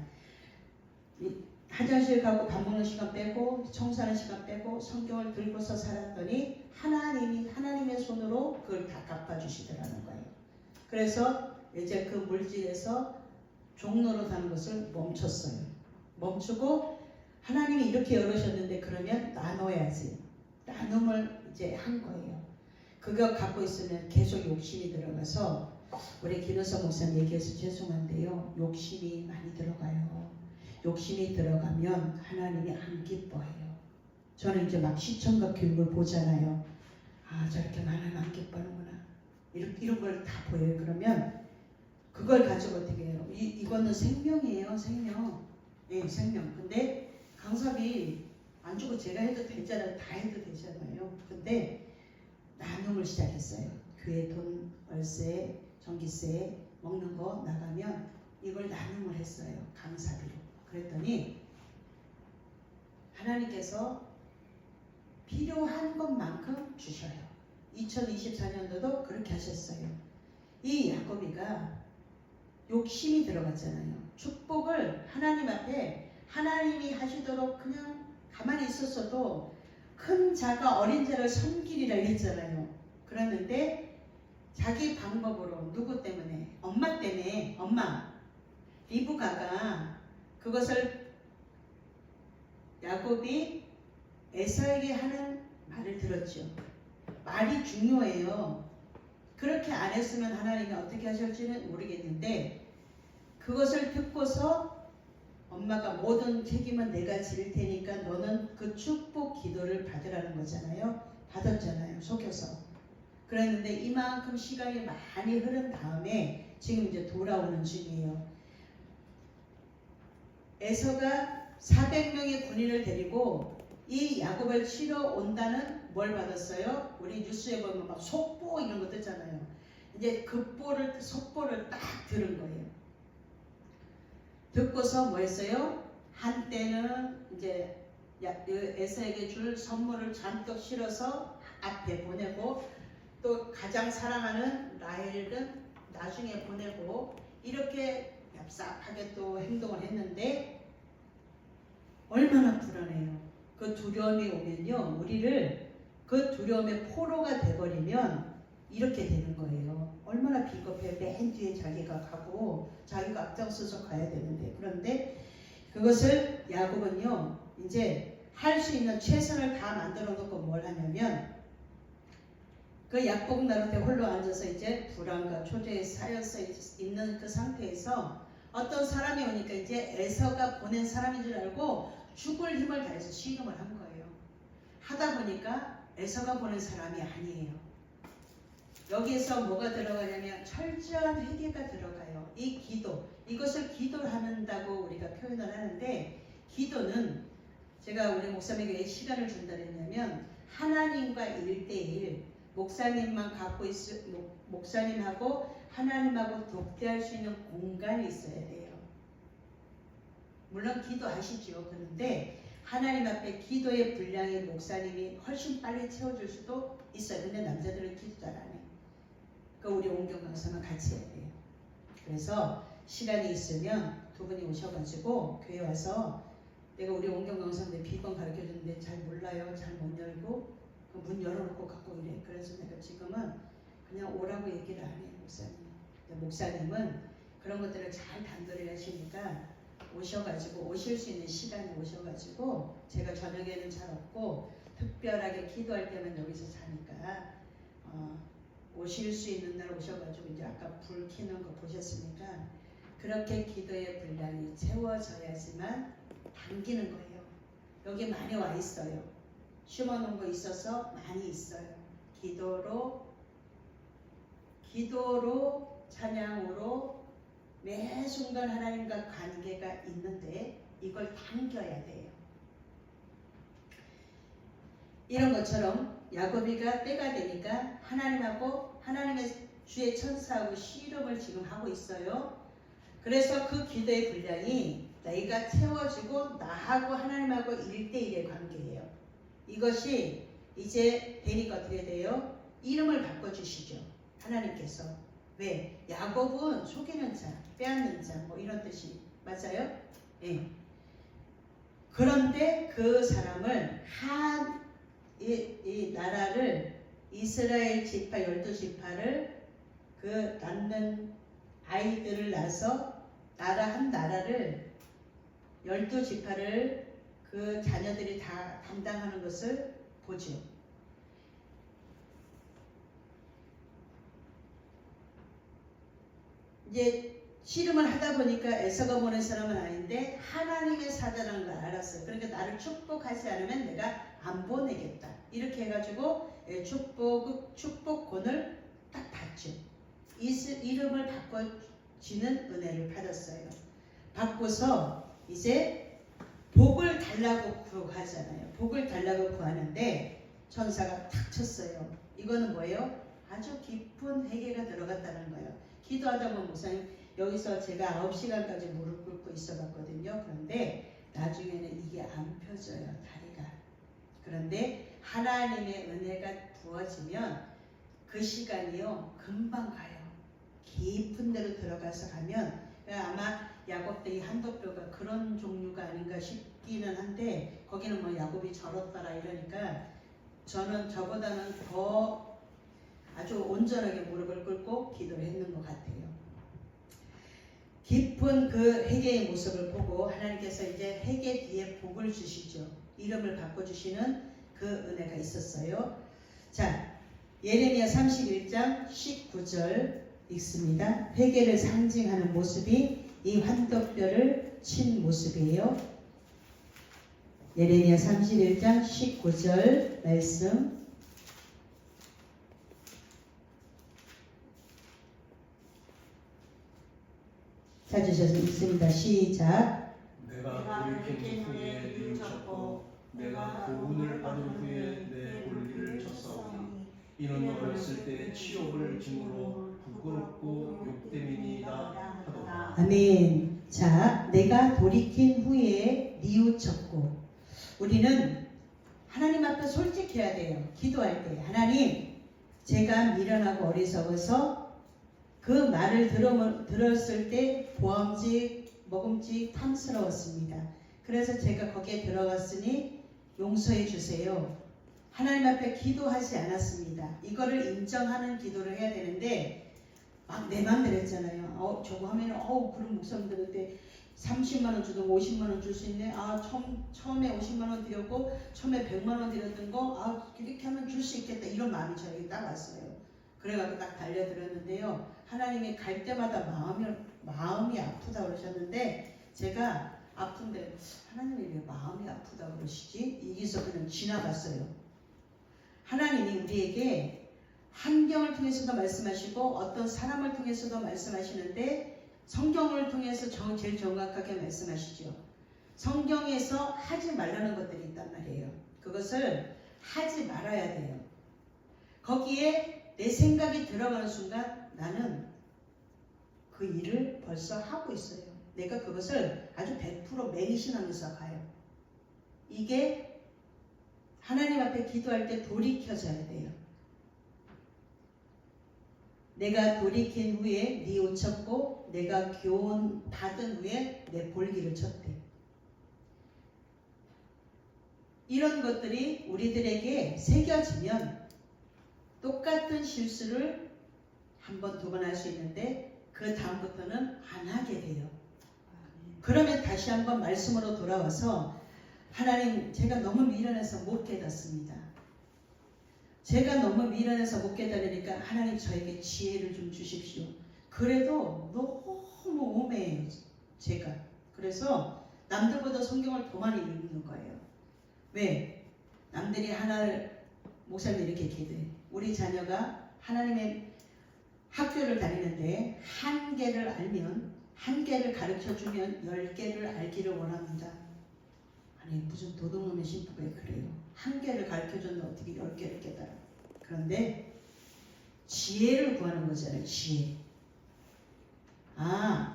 Speaker 1: 화장실 가고 밥 먹는 시간 빼고 청소하는 시간 빼고 성경을 들고서 살았더니 하나님의 손으로 그걸 다 갚아주시더라는 거예요. 그래서 이제 그 물질에서 종로로 가는 것을 멈췄어요. 멈추고 하나님이 이렇게 열으셨는데 그러면 나눠야지. 나눔을 이제 한 거예요. 그거 갖고 있으면 계속 욕심이 들어가서 우리 김효성 목사님 얘기해서 죄송한데요. 욕심이 많이 들어가요. 욕심이 들어가면 하나님이 안 기뻐해요. 저는 이제 막 시청각 교육을 보잖아요. 아, 저렇게 하나님 안 기뻐하는구나. 이런 걸 다 보여요. 그러면 그걸 가지고 어떻게 해요? 이거는 생명이에요. 생명. 예, 생명. 근데 강섭이 안 주고 제가 해도 되잖아요. 다 해도 되잖아요. 근데 나눔을 시작했어요. 교회 돈, 월세, 전기세, 먹는 거 나가면 이걸 나눔을 했어요. 강사비로. 그랬더니 하나님께서 필요한 것만큼 주셔요. 2024년도도 그렇게 하셨어요. 이 야곱이가 욕심이 들어갔잖아요. 축복을 하나님 앞에 하나님이 하시도록 그냥 가만히 있었어도 큰 자가 어린 자를 섬기리라 했잖아요. 그랬는데 자기 방법으로 누구 때문에? 엄마 때문에. 엄마 리브가가 그것을 야곱이 에서에게 하는 말을 들었죠. 말이 중요해요. 그렇게 안 했으면 하나님이 어떻게 하실지는 모르겠는데 그것을 듣고서 엄마가 모든 책임은 내가 질 테니까 너는 그 축복 기도를 받으라는 거잖아요. 받았잖아요. 속여서. 그랬는데 이만큼 시간이 많이 흐른 다음에 지금 이제 돌아오는 중이에요. 에서가 400명의 군인을 데리고 이 야곱을 치러 온다는 뭘 받았어요? 우리 뉴스에 보면 막 속보 이런 거 뜨잖아요. 이제 속보를 딱 들은 거예요. 듣고서 뭐 했어요? 한때는 이제 에서에게 줄 선물을 잔뜩 실어서 앞에 보내고 또 가장 사랑하는 라헬은 나중에 보내고 이렇게 얍삽하게 또 행동을 했는데 얼마나 불안해요. 그 두려움이 오면요. 우리를 그 두려움의 포로가 돼버리면 이렇게 되는 거예요. 얼마나 비겁해. 맨 뒤에 자기가 가고 자기가 앞장서서 가야 되는데 그런데 그것을 야곱은요. 이제 할 수 있는 최선을 다 만들어 놓고 뭘 하냐면 그 약복 나룻에 홀로 앉아서 이제 불안과 초조에 쌓여서 있는 그 상태에서 어떤 사람이 오니까 이제 에서가 보낸 사람인 줄 알고 죽을 힘을 다해서 씨름을 한 거예요. 하다 보니까 에서가 보낸 사람이 아니에요. 여기에서 뭐가 들어가냐면 철저한 회개가 들어가요. 이 기도, 이것을 기도를 한다고 우리가 표현을 하는데 기도는 제가 우리 목사님에게 시간을 준다 했냐면 하나님과 1대1 목사님만 갖고 목사님하고 하나님하고 독대할 수 있는 공간이 있어야 돼요. 물론 기도하시죠. 그런데 하나님 앞에 기도의 분량이 목사님이 훨씬 빨리 채워줄 수도 있어요. 근데 남자들은 기도 잘 안 해요. 그러니까 우리 온경 강사만 같이 해야 돼요. 그래서 시간이 있으면 두 분이 오셔가지고 교회 와서 내가 우리 온경 강사인데 비번 가르쳐주는데 잘 몰라요. 잘 못 열고 문 열어놓고 갖고 이래. 그래서 내가 지금은 그냥 오라고 얘기를 안 해요. 목사님은 그런 것들을 잘 단도리 하시니까 오셔가지고 오실 수 있는 시간에 오셔가지고 제가 저녁에는 잘 없고 특별하게 기도할 때만 여기서 자니까 오실 수 있는 날 오셔가지고 이제 아까 불 켜는 거 보셨습니까? 그렇게 기도의 분량이 채워져야지만 당기는 거예요. 여기 많이 와 있어요. 심어놓은 거 있어서 많이 있어요. 기도로 찬양으로 매 순간 하나님과 관계가 있는데 이걸 당겨야 돼요. 이런 것처럼 야곱이가 때가 되니까 하나님하고 하나님의 주의 천사하고 씨름을 지금 하고 있어요. 그래서 그 기도의 분량이 내가 채워지고 나하고 하나님하고 1대1의 관계예요. 이것이 이제 되니까 어떻게 돼요? 이름을 바꿔주시죠. 하나님께서. 왜? 야곱은 속이는 자, 빼앗는 자, 뭐 이런 뜻이 맞아요? 예. 그런데 그 사람을 이 나라를 이스라엘 지파 12지파를 그 낳는 아이들을 낳아서 한 나라를 12지파를 그 자녀들이 다 담당하는 것을 보죠. 이제 씨름을 하다 보니까 에서가 보낸 사람은 아닌데 하나님의 사자라는 걸 알았어요. 그러니까 나를 축복하지 않으면 내가 안 보내겠다. 이렇게 해가지고 축복권을 딱 받죠. 이름을 바꿔주는 은혜를 받았어요. 받고서 이제 복을 달라고 구하잖아요. 복을 달라고 구하는데 천사가 탁 쳤어요. 이거는 뭐예요? 아주 깊은 회개가 들어갔다는 거예요. 기도하다 보면 목사님 여기서 제가 9시간까지 무릎 꿇고 있어 봤거든요. 그런데 나중에는 이게 안 펴져요. 다리가. 그런데 하나님의 은혜가 부어지면 그 시간이요 금방 가요. 깊은 데로 들어가서 가면 아마 야곱도 이 한독교가 그런 종류가 아닌가 싶기는 한데 거기는 뭐 야곱이 절었더라 이러니까 저는 저보다는 더 아주 온전하게 무릎을 꿇고 기도를 했는 것 같아요. 깊은 그 회개의 모습을 보고 하나님께서 이제 회개 뒤에 복을 주시죠. 이름을 바꿔주시는 그 은혜가 있었어요. 자, 예레미야 31장 19절 읽습니다. 회개를 상징하는 모습이 이 환덕뼈를 친 모습이에요. 예레미야 31장 19절 말씀 찾으셔서 읽습니다. 시작.
Speaker 2: 내가 돌이킨 후에 뉘우쳤고 내가 교훈을 받은 후에 내 권리를 졌사오니 이는 어렸을 때 치욕을 짐으로 부끄럽고 욕됨이니이다 하더라.
Speaker 1: 아멘. 자, 내가 돌이킨 후에 뉘우쳤고 우리는 하나님 앞에 솔직해야 돼요. 기도할 때 하나님 제가 미련하고 어리석어서 그 말을 들었을 때 보암직 먹음직 탐스러웠습니다. 그래서 제가 거기에 들어갔으니 용서해 주세요. 하나님 앞에 기도하지 않았습니다. 이거를 인정하는 기도를 해야 되는데 막 내 맘대로 했잖아요. 저거 하면 그런 목사님들한테 30만원 주든 50만원 줄 수 있네. 처음에 50만원 드렸고 처음에 100만원 드렸던 거 이렇게 하면 줄 수 있겠다. 이런 마음이 저에게 딱 왔어요. 그래가지고 딱 달려들었는데요. 하나님이 갈 때마다 마음이 아프다 그러셨는데 제가 아픈데 하나님이 왜 마음이 아프다 그러시지? 이기서 그냥 지나갔어요. 하나님이 우리에게 환경을 통해서도 말씀하시고 어떤 사람을 통해서도 말씀하시는데 성경을 통해서 제일 정확하게 말씀하시죠. 성경에서 하지 말라는 것들이 있단 말이에요. 그것을 하지 말아야 돼요. 거기에 내 생각이 들어가는 순간 나는 그 일을 벌써 하고 있어요. 내가 그것을 아주 100% 맹신하면서 가요. 이게 하나님 앞에 기도할 때 돌이켜져야 돼요. 내가 돌이킨 후에 뉘우쳤고 내가 교훈 받은 후에 내 볼기를 쳤대. 이런 것들이 우리들에게 새겨지면 똑같은 실수를 한 번, 두 번 할 수 있는데 그 다음부터는 안 하게 돼요. 그러면 다시 한번 말씀으로 돌아와서 하나님 제가 너무 미련해서 못 깨닫습니다. 제가 너무 미련해서 못 깨달으니까 하나님 저에게 지혜를 좀 주십시오. 그래도 너무 오매해요 제가. 그래서 남들보다 성경을 더 많이 읽는 거예요. 왜? 남들이 하나를 목사님 이렇게 기도해. 우리 자녀가 하나님의 학교를 다니는데 한 개를 알면 한 개를 가르쳐주면 10개를 알기를 원합니다. 아니 무슨 도둑놈의 신부가 그래요. 한 개를 가르쳐줬는데 어떻게 10개를 깨달아. 그런데 지혜를 구하는 거잖아요. 지혜.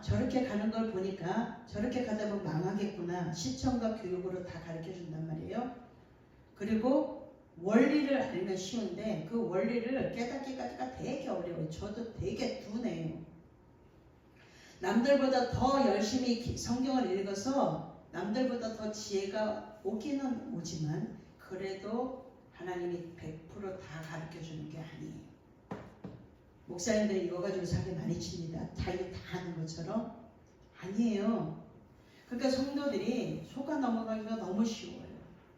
Speaker 1: 저렇게 가는 걸 보니까 저렇게 가다 보면 망하겠구나. 시청과 교육으로 다 가르쳐준단 말이에요. 그리고 원리를 알면 쉬운데 그 원리를 깨닫기까지가 되게 어려워요. 저도 되게 둔해요. 남들보다 더 열심히 성경을 읽어서 남들보다 더 지혜가 오기는 오지만 그래도 하나님이 100%다 가르쳐주는 게 아니에요. 목사님들이 이거 가지고 사기 많이 칩니다. 자기 다 아는 것처럼. 아니에요. 그러니까 성도들이 속아 넘어가기가 너무 쉬워요.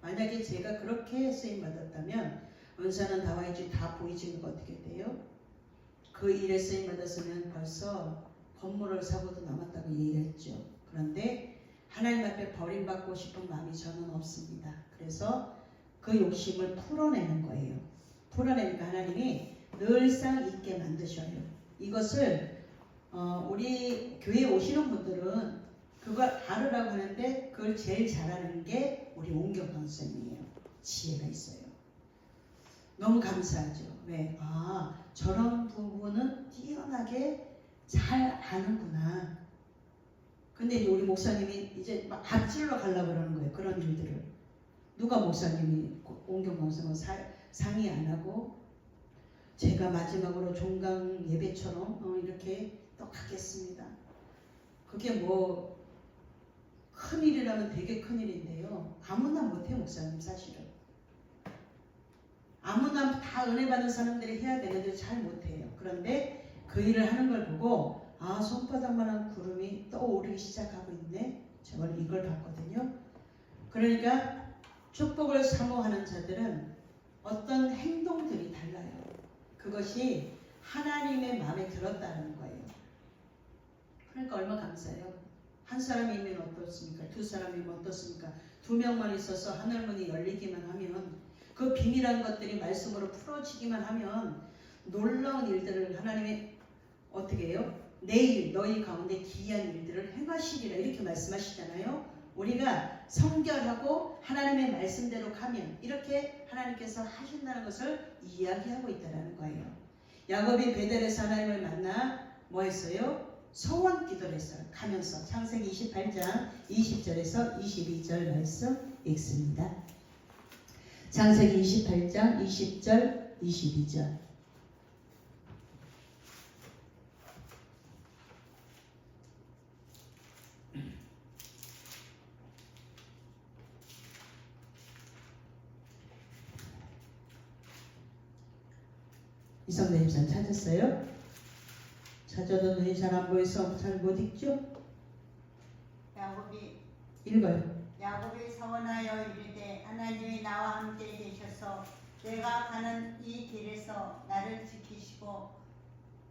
Speaker 1: 만약에 제가 그렇게 쓰임받았다면 은사는 다 와있지 다 보이지는 거 어떻게 돼요? 그 일에 쓰임받았으면 벌써 건물을 사고도 남았다고 얘기했죠. 그런데 하나님 앞에 버림받고 싶은 마음이 저는 없습니다. 그래서 그 욕심을 풀어내는 거예요. 풀어내니까 하나님이 늘상 있게 만드셔요. 이것을 우리 교회에 오시는 분들은 그걸 알으라고 하는데 그걸 제일 잘하는 게 우리 온경 선생님이에요. 지혜가 있어요. 너무 감사하죠. 왜? 아, 저런 부분은 뛰어나게 잘 아는구나. 근데 이제 우리 목사님이 이제 막 앞질러 가려고 그러는 거예요. 그런 일들을. 누가 목사님이 온경 목사님 상의 안 하고 제가 마지막으로 종강 예배처럼 이렇게 또 하겠습니다. 그게 뭐 큰일이라면 되게 큰일인데요. 아무나 못해요. 목사님 사실은. 아무나 다 은혜 받은 사람들이 해야 되는데 잘 못해요. 그런데 그 일을 하는 걸 보고 아, 손바닥만한 구름이 떠오르기 시작하고 있네. 저는 이걸 봤거든요. 그러니까 축복을 사모하는 자들은 어떤 행동들이 달라요. 그것이 하나님의 마음에 들었다는 거예요. 그러니까 얼마나 감사해요. 한 사람이면 어떻습니까? 두 사람이면 어떻습니까? 두 명만 있어서 하늘문이 열리기만 하면 그 비밀한 것들이 말씀으로 풀어지기만 하면 놀라운 일들을 하나님이 어떻게 해요? 내일 너희 가운데 기이한 일들을 행하시리라 이렇게 말씀하시잖아요. 우리가 성결하고 하나님의 말씀대로 가면 이렇게 하나님께서 하신다는 것을 이야기하고 있다는 거예요. 야곱이 베델에서 하나님을 만나 뭐 했어요? 소원 기도를 했어요. 가면서 창세기 28장 20절에서 22절 말씀 읽습니다. 창세기 28장 20절 22절. 이성대 집사님 찾았어요? 찾아도 눈이 잘 안 보여서 잘 못 읽죠?
Speaker 3: 야곱이
Speaker 1: 읽어요.
Speaker 3: 야곱이 서원하여 이르되 하나님이 나와 함께 계셔서 내가 가는 이 길에서 나를 지키시고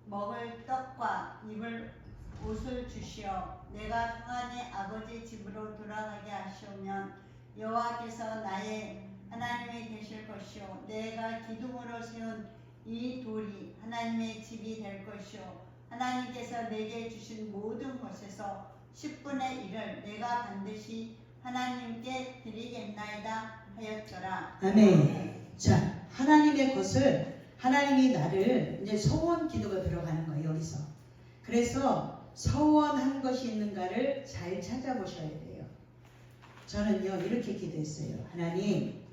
Speaker 3: 먹을 떡과 입을 옷을 주시어 내가 평안히 아버지 집으로 돌아가게 하시오면 여호와께서 나의 하나님이 되실 것이요 내가 기둥으로 세운 이 돌이 하나님의 집이 될 것이요 하나님께서 내게 주신 모든 것에서 10분의 1을 내가 반드시 하나님께 드리겠나이다 하였더라.
Speaker 1: 아멘. 자, 하나님의 것을 하나님이 나를 이제 소원 기도가 들어가는 거예요. 여기서. 그래서 소원한 것이 있는가를 잘 찾아보셔야 돼요. 저는요 이렇게 기도했어요. 하나님,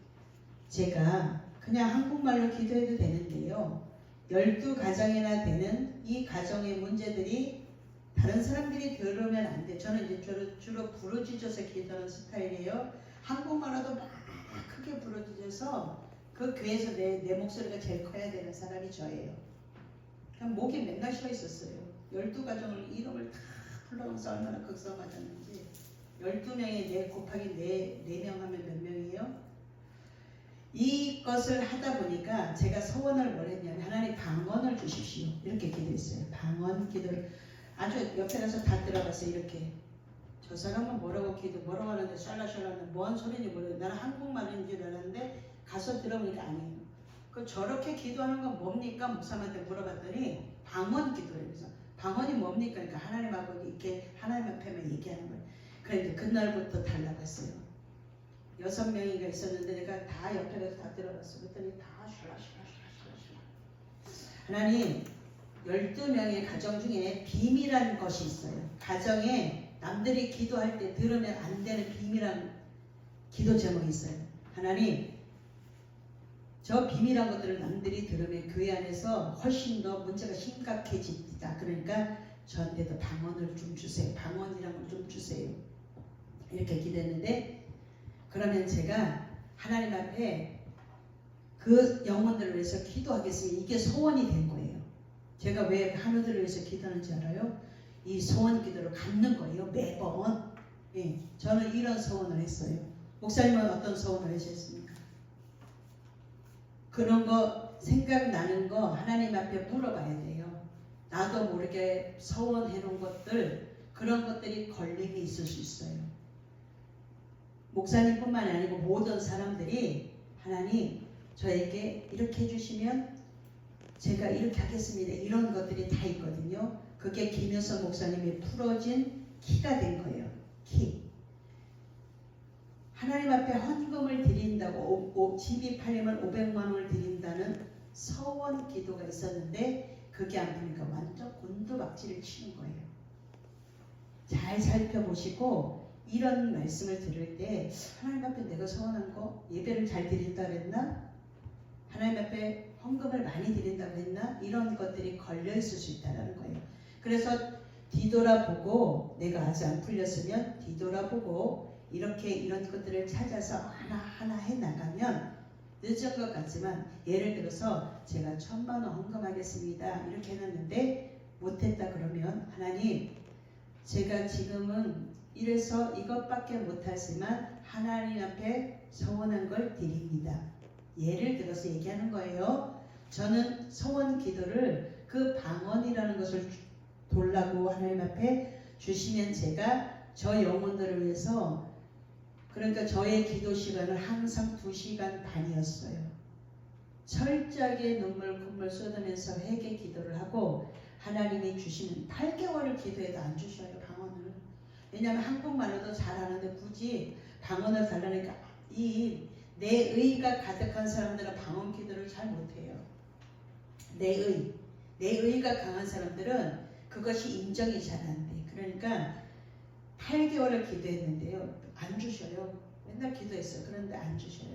Speaker 1: 제가 그냥 한국말로 기도해도 되는데요. 12가정이나 되는 이 가정의 문제들이 다른 사람들이 들으면 안 돼. 저는 이제 주로 부르짖어서 기도하는 스타일이에요. 한국말로도 막 크게 부르짖어서 그 교회에서 내 목소리가 제일 커야 되는 사람이 저예요. 그냥 목이 맨날 쉬어 있었어요. 12가정을 이름을 다 불러서 얼마나 극성맞았는지. 12명에 4 곱하기 4명 하면 몇 명이에요? 이것을 하다 보니까 제가 소원을 뭘 했냐면 하나님 방언을 주십시오. 이렇게 기도했어요. 방언 기도를 아주 옆에 가서 다 들어봤어요. 이렇게 저 사람은 뭐라고 하는데 샬라샬라는 뭔 소리인지 모르겠어요. 나는 한국말인 줄 알았는데 가서 들어보니까 아니에요. 그 저렇게 기도하는 건 뭡니까? 목사님한테 물어봤더니 방언 기도래요. 그래서 방언이 뭡니까? 그러니까 하나님하고 이렇게 하나님 앞에만 얘기하는 거예요. 그런데 그날부터 달라갔어요. 6명이가 있었는데 내가 다 옆에 가서 다 들어봤어. 그랬더니 다 샬라샬라샬라샬라. 하나님, 12명의 가정 중에 비밀한 것이 있어요. 가정에 남들이 기도할 때 들으면 안 되는 비밀한 기도 제목이 있어요. 하나님, 저 비밀한 것들을 남들이 들으면 교회 안에서 훨씬 더 문제가 심각해집니다. 그러니까 저한테도 방언을 좀 주세요. 방언이란 걸 좀 주세요. 이렇게 기도했는데, 그러면 제가 하나님 앞에 그 영혼들을 위해서 기도하겠습니다. 이게 소원이 된 거예요. 제가 왜 한우들을 위해서 기도하는지 알아요? 이 소원 기도를 갖는 거예요. 매번. 예, 저는 이런 소원을 했어요. 목사님은 어떤 소원을 하셨습니까? 그런 거 생각나는 거 하나님 앞에 물어봐야 돼요. 나도 모르게 소원해 놓은 것들, 그런 것들이 걸림이 있을 수 있어요. 목사님뿐만 아니고 모든 사람들이 하나님 저에게 이렇게 해주시면 제가 이렇게 하겠습니다. 이런 것들이 다 있거든요. 그게 김효선 목사님이 풀어진 키가 된 거예요. 키. 하나님 앞에 헌금을 드린다고 집이 팔리면 500만 원을 드린다는 서원 기도가 있었는데 그게 안 되니까 완전 곤두박질을 치는 거예요. 잘 살펴보시고 이런 말씀을 들을 때 하나님 앞에 내가 서원한 거 예배를 잘 드린다 그랬나? 하나님 앞에 헌금을 많이 드린다 그랬나? 이런 것들이 걸려 있을 수 있다는 거예요. 그래서 뒤돌아보고 내가 아직 안 풀렸으면 뒤돌아보고 이렇게 이런 것들을 찾아서 하나하나 해나가면 늦은 것 같지만, 예를 들어서 제가 1000만 원 헌금하겠습니다 이렇게 해놨는데 못했다 그러면 하나님 제가 지금은 이래서 이것밖에 못하지만 하나님 앞에 서원한 걸 드립니다. 예를 들어서 얘기하는 거예요. 저는 서원 기도를 그 방언이라는 것을 돌라고 하나님 앞에 주시면 제가 저 영혼들을 위해서, 그러니까 저의 기도 시간은 항상 2시간 반이었어요. 철저하게 눈물 콧물 쏟으면서 회개 기도를 하고 하나님이 주시는 8개월을 기도해도 안 주셔요, 방언을. 왜냐하면 한국말로도 잘하는데 굳이 방언을 달라니까 이 내 의가 가득한 사람들은 방언 기도를 잘 못해요. 내 의가 강한 사람들은 그것이 인정이 잘 안 돼. 그러니까 8개월을 기도했는데요. 안 주셔요. 맨날 기도했어요. 그런데 안 주셔요.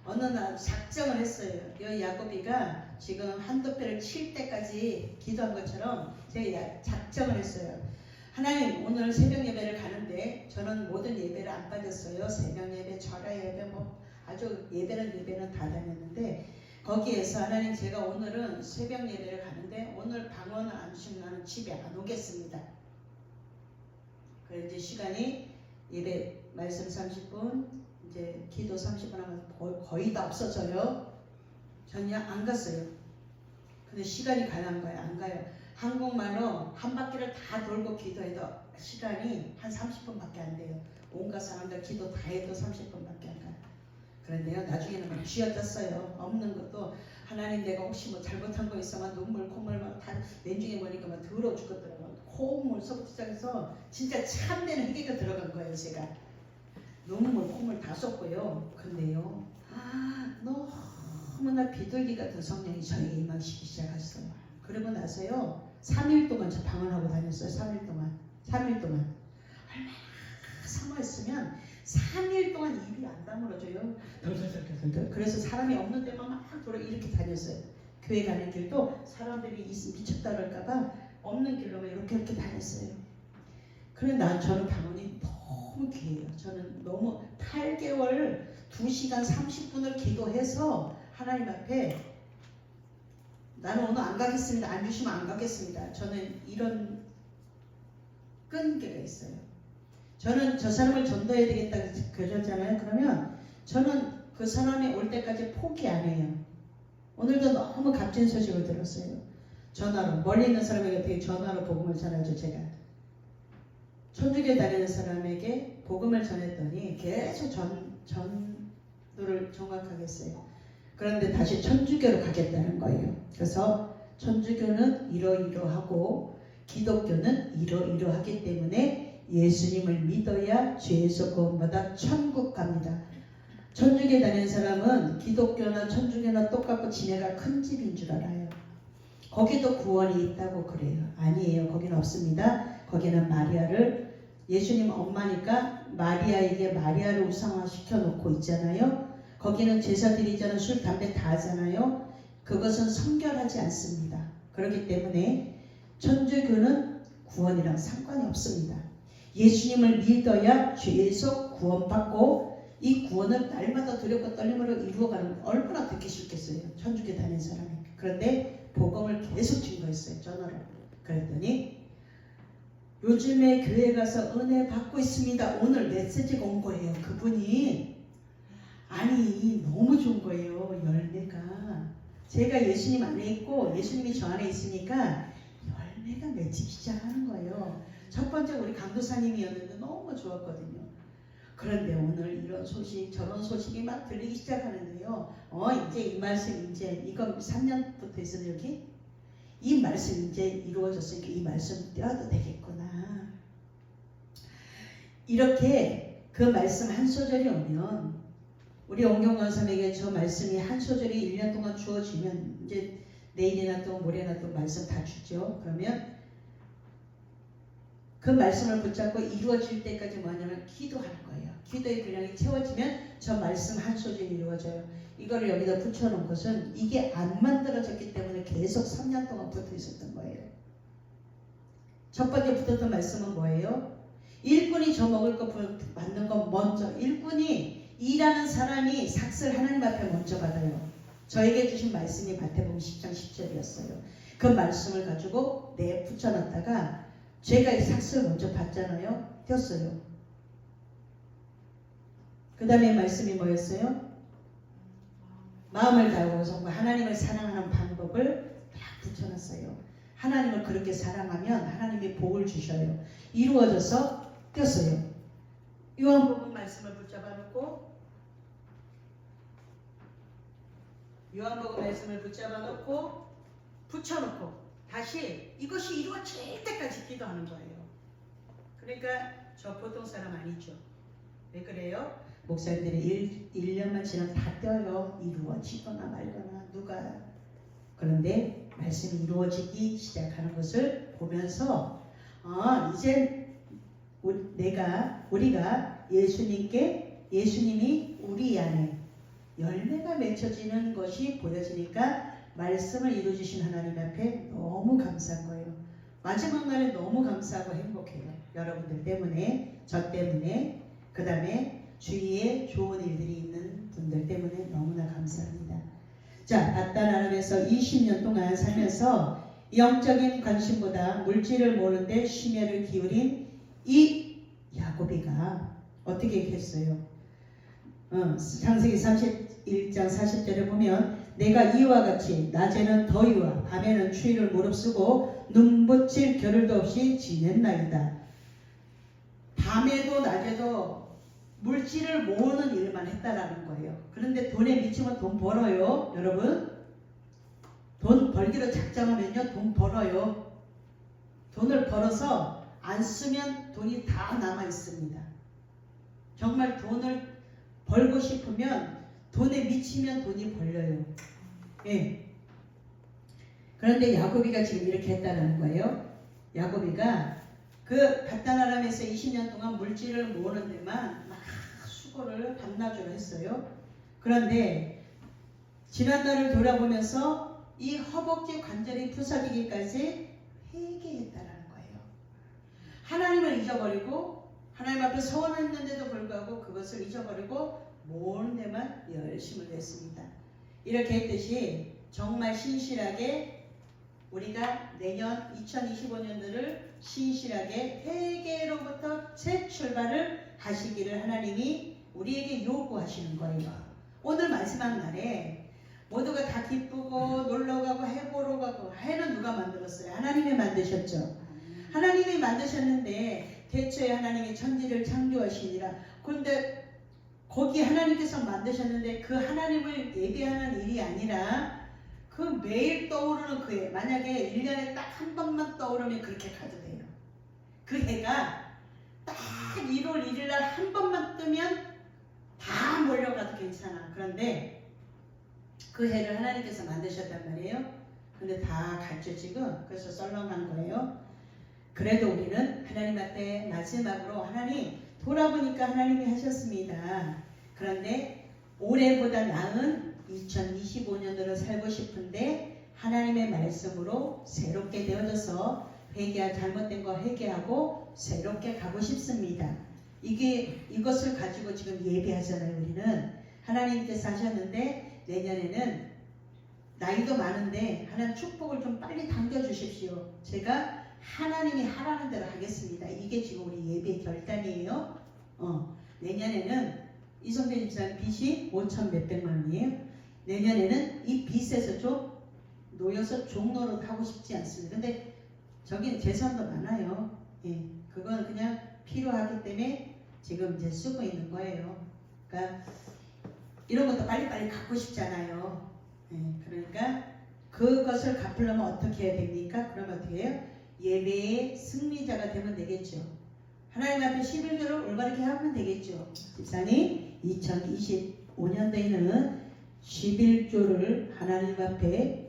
Speaker 1: 어느 날 작정을 했어요. 이 야곱이가 지금 한두 배를 칠 때까지 기도한 것처럼 제가 작정을 했어요. 하나님 오늘 새벽 예배를 가는데 저는 모든 예배를 안 빠졌어요. 새벽 예배, 절야 예배, 뭐 아주 예배는 다 다녔는데 거기에서 하나님 제가 오늘은 새벽 예배를 가는데 오늘 방언을 안 주시면 나는 집에 안 오겠습니다. 그래서 이제 시간이 예배 말씀 30분 이제 기도 30분 하면 거의 다 없어져요. 저는 안 갔어요. 근데 시간이 가는 거예요. 안 가요. 한국말로 한 바퀴를 다 돌고 기도해도 시간이 한 30분밖에 안 돼요. 온갖 사람들 기도 다 해도 30분밖에 안 가요. 그런데요, 나중에는 막 쥐어졌어요. 없는 것도 하나님 내가 혹시 뭐 잘못한 거 있으면 눈물 콧물 막 다 왼중에 보니까 막 더러워 죽겠더라고요. 콧물 속부터 시작해서 진짜 참되는 회개가 들어간 거예요. 제가 눈물 콧물 다 쏟고요. 근데요, 너무나 비둘기 같은 성령이 저에게 임하시기 시작했어요. 그러고 나서요 3일 동안 저 방언하고 다녔어요. 3일 동안 얼마나 사모했으면 3일 동안 입이 안 다물어져요. 그래서 사람이 없는 데만 막 돌아 이렇게 다녔어요. 교회 가는 길도 사람들이 미쳤다 그럴까봐 없는 길로만 이렇게 다녔어요. 그런데 저는 방언이 너무 귀해요. 저는 너무 8개월 2시간 30분을 기도해서 하나님 앞에 나는 오늘 안 가겠습니다. 안 주시면 안 가겠습니다. 저는 이런 끈기가 있어요. 저는 저 사람을 전도해야 되겠다 그러잖아요. 그러면 저는 그 사람이 올 때까지 포기 안 해요. 오늘도 너무 값진 소식을 들었어요. 전화로, 멀리 있는 사람에게 어떻게 전화로 복음을 전하죠. 제가 천주교 다니는 사람에게 복음을 전했더니 계속 전도를 정확하게 했어요. 그런데 다시 천주교로 가겠다는 거예요. 그래서 천주교는 이러이러하고 기독교는 이러이러하기 때문에 예수님을 믿어야 죄에서 구원받아 천국 갑니다. 천주교 다니는 사람은 기독교나 천주교나 똑같고 지네가 큰 집인 줄 알아요. 거기도 구원이 있다고 그래요. 아니에요. 거기는 없습니다. 거기는 예수님 엄마니까 마리아에게 마리아를 우상화시켜 놓고 있잖아요. 거기는 제사 드리자는 술, 담배 다 하잖아요. 그것은 성결하지 않습니다. 그렇기 때문에 천주교는 구원이랑 상관이 없습니다. 예수님을 믿어야 계속 구원받고 이 구원을 날마다 두렵고 떨림으로 이루어가는 얼마나 듣기 싫겠어요. 천주교 다니는 사람이. 그런데 복음을 계속 증거했어요. 전화로. 그랬더니 요즘에 교회 가서 은혜 받고 있습니다. 오늘 메시지가 온 거예요. 그분이 아니 너무 좋은 거예요. 열매가 제가 예수님 안에 있고 예수님이 저 안에 있으니까 열매가 맺히기 시작하는 거예요. 첫 번째 우리 강도사님이었는데 너무 좋았거든요. 그런데 오늘 이런 소식 저런 소식이 막 들리기 시작하는데요. 이제 이 말씀 이제 이거 3년부터 있었는데 여기 이 말씀 이제 이루어졌으니까 이 말씀 떼어도 되겠구나. 이렇게 그 말씀 한 소절이 오면 우리 원경원사님에게 저 말씀이 한 소절이 1년 동안 주어지면 이제 내일이나 또 모레나 또 말씀 다 주죠. 그러면 그 말씀을 붙잡고 이루어질 때까지 뭐냐면 기도하는 거예요. 기도의 분량이 채워지면 저 말씀 한 소절이 이루어져요. 이거를 여기다 붙여놓은 것은 이게 안 만들어졌기 때문에 계속 3년 동안 붙어 있었던 거예요. 첫 번째 붙었던 말씀은 뭐예요? 일꾼이 저 먹을 거 받는 건 먼저 일꾼이 일하는 사람이 삭슬 하나님 앞에 먼저 받아요. 저에게 주신 말씀이 마태복음 10장 10절이었어요. 그 말씀을 가지고 내 붙여놨다가 제가 이 삭슬 먼저 받잖아요. 띄었어요. 그 다음에 말씀이 뭐였어요? 마음을 다하고 하나님을 사랑하는 방법을 딱 붙여놨어요. 하나님을 그렇게 사랑하면 하나님이 복을 주셔요. 이루어져서 띄었어요. 요한복음 말씀을 붙잡아놓고 요한복음 말씀을 붙잡아놓고 붙여놓고 다시 이것이 이루어질 때까지 기도하는 거예요. 그러니까 저 보통 사람 아니죠. 왜 그래요? 목사님들이 1년만 지나면 다 떼어요. 이루어지거나 말거나 누가. 그런데 말씀이 이루어지기 시작하는 것을 보면서 이제 우리가 예수님이 우리 안에 열매가 맺혀지는 것이 보여지니까 말씀을 이루어주신 하나님 앞에 너무 감사한 거예요. 마지막 날에 너무 감사하고 행복해요. 여러분들 때문에, 저 때문에, 그 다음에 주위에 좋은 일들이 있는 분들 때문에 너무나 감사합니다. 자, 바다나람에서 20년 동안 살면서 영적인 관심보다 물질을 모르는데 심혈을 기울인 이 야고비가 어떻게 했어요? 창세기 31장 40절에 보면 내가 이와 같이 낮에는 더위와 밤에는 추위를 무릅쓰고 눈붙일 겨를도 없이 지냈나이다. 밤에도 낮에도 물질을 모으는 일만 했다라는 거예요. 그런데 돈에 미치면 돈 벌어요. 여러분 돈 벌기로 작정하면요 돈 벌어요. 돈을 벌어서 안 쓰면 돈이 다 남아 있습니다. 정말 돈을 벌고 싶으면 돈에 미치면 돈이 벌려요. 예. 그런데 야고비가 지금 이렇게 했다는 거예요. 야고비가 그 바다나람에서 20년 동안 물질을 모으는 데만 막 수고를 밤낮으로 했어요. 그런데 지난날을 돌아보면서 이 허벅지 관절이 부서지기까지 회개했다라는 거예요. 하나님을 잊어버리고 하나님 앞에 서원했는데도 불구하고 그것을 잊어버리고 모으는 데만 열심을 냈습니다. 이렇게 했듯이 정말 신실하게 우리가 내년 2025년도를 신실하게 회개로부터 새 출발을 하시기를 하나님이 우리에게 요구하시는 거예요. 오늘 마지막 날에 모두가 다 기쁘고 놀러가고 해보러 가고 해는 누가 만들었어요? 하나님이 만드셨죠. 하나님이 만드셨는데 대초에 하나님이 천지를 창조하시니라. 그런데 거기 하나님께서 만드셨는데 그 하나님을 예배하는 일이 아니라 그 매일 떠오르는 그 해, 만약에 1년에 딱 한 번만 떠오르면 그렇게 가도 돼요. 그 해가 딱 1월 1일 날 한 번만 뜨면 다 몰려가도 괜찮아. 그런데 그 해를 하나님께서 만드셨단 말이에요. 근데 다 갔죠 지금. 그래서 썰렁한 거예요. 그래도 우리는 하나님 앞에 마지막으로 하나님 돌아보니까 하나님이 하셨습니다. 그런데 올해보다 나은 2025년도를 살고 싶은데 하나님의 말씀으로 새롭게 되어져서 잘못된 거 회개하고 새롭게 가고 싶습니다. 이것을 가지고 지금 예배하잖아요. 우리는 하나님께서 하셨는데 내년에는 나이도 많은데 하나님 축복을 좀 빨리 당겨주십시오. 제가 하나님이 하라는 대로 하겠습니다. 이게 지금 우리 예배의 결단이에요. 내년에는 이성재 집사님 빚이 5천 몇백만 원이에요. 내년에는 이 빚에서 좀 놓여서 종로로 하고 싶지 않습니다. 근데 저긴 재산도 많아요. 예, 그건 그냥 필요하기 때문에 지금 이제 쓰고 있는 거예요. 그러니까 이런 것도 빨리빨리 갖고 싶잖아요. 예, 그러니까 그것을 갚으려면 어떻게 해야 됩니까? 그러면 어떻게 해요? 예배의 승리자가 되면 되겠죠. 하나님 앞에 11조를 올바르게 하면 되겠죠. 집사님 2025년도에는 11조를 하나님 앞에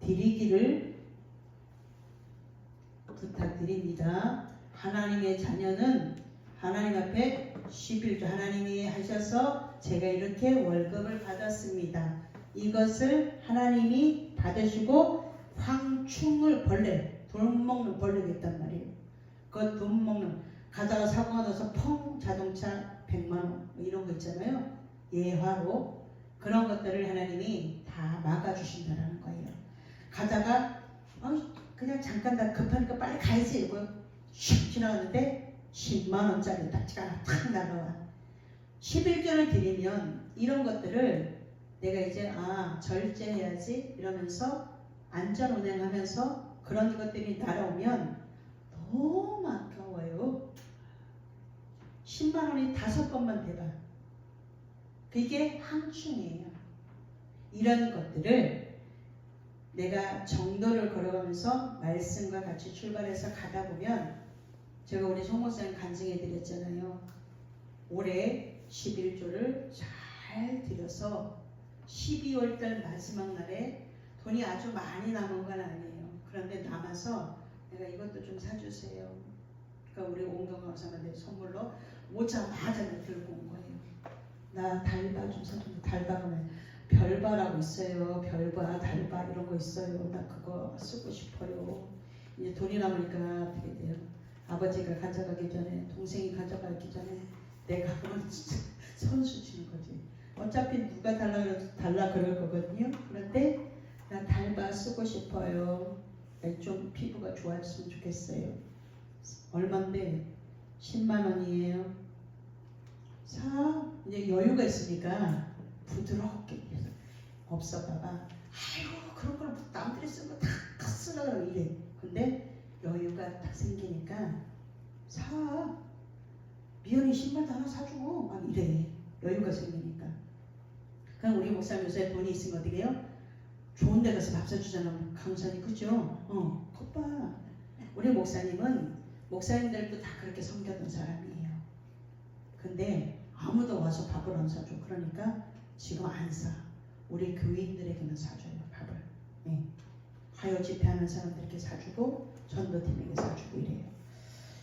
Speaker 1: 드리기를 부탁드립니다. 하나님의 자녀는 하나님 앞에 11조 하나님이 하셔서 제가 이렇게 월급을 받았습니다. 이것을 하나님이 받으시고 황충을 돈 먹는 벌레가 있단 말이에요. 그 돈 먹는 가다가 사고가 나서 펑 자동차 100만원 이런 거 있잖아요. 예화로 그런 것들을 하나님이 다 막아주신다는 거예요. 가다가 그냥 잠깐 나 급하니까 빨리 가야지 이러고 슉 지나갔는데 10만원짜리 딱지가 하나 탁 날아와. 11조를 드리면 이런 것들을 내가 이제 절제해야지 이러면서 안전운행하면서 그런 것들이 날아오면 너무 아까워요. 10만원이 5번만 대봐. 그게 황충이에요. 이런 것들을 내가 정도를 걸어가면서 말씀과 같이 출발해서 가다 보면 제가 우리 송목사님 간증해 드렸잖아요. 올해 11조를 잘 들여서 12월달 마지막 날에 돈이 아주 많이 남은 건 아니에요. 그런데 남아서 내가 이것도 좀 사주세요. 그러니까 우리 옹경 강사한테 선물로 오자마자 들고 온 거예요. 나 달바 좀 사줘. 달바가 별바라고 있어요. 별바, 달바 이런 거 있어요. 나 그거 쓰고 싶어요. 이제 돈이 남으니까 어떻게 돼요? 아버지가 가져가기 전에, 동생이 가져가기 전에 내가 그건 진짜 선수 치는 거지. 어차피 누가 달라 그럴 거거든요. 그런데 나 달바 쓰고 싶어요. 좀 피부가 좋아졌으면 좋겠어요. 얼만데? 10만 원이에요. 이제 여유가 있으니까 부드럽게 없어 봐봐. 아이고 그런 걸 남들이 쓴 거 다 쓰려고 이래. 근데 여유가 딱 생기니까 미연이 신발도 하나 사주고 막 이래. 여유가 생기니까. 그럼 우리 목사님 요새 돈이 있으면 어떻게 해요? 좋은 데 가서 밥 사주잖아. 강사님 그죠? 컵봐. 우리 목사님들도 다 그렇게 섬겼던 사람이에요. 근데 아무도 와서 밥을 안 사줘. 그러니까 지금 안 사. 우리 교인들에게는 사줘요. 밥을. 네. 화요 집회하는 사람들에게 사주고 전도팀에게 사주고 이래요.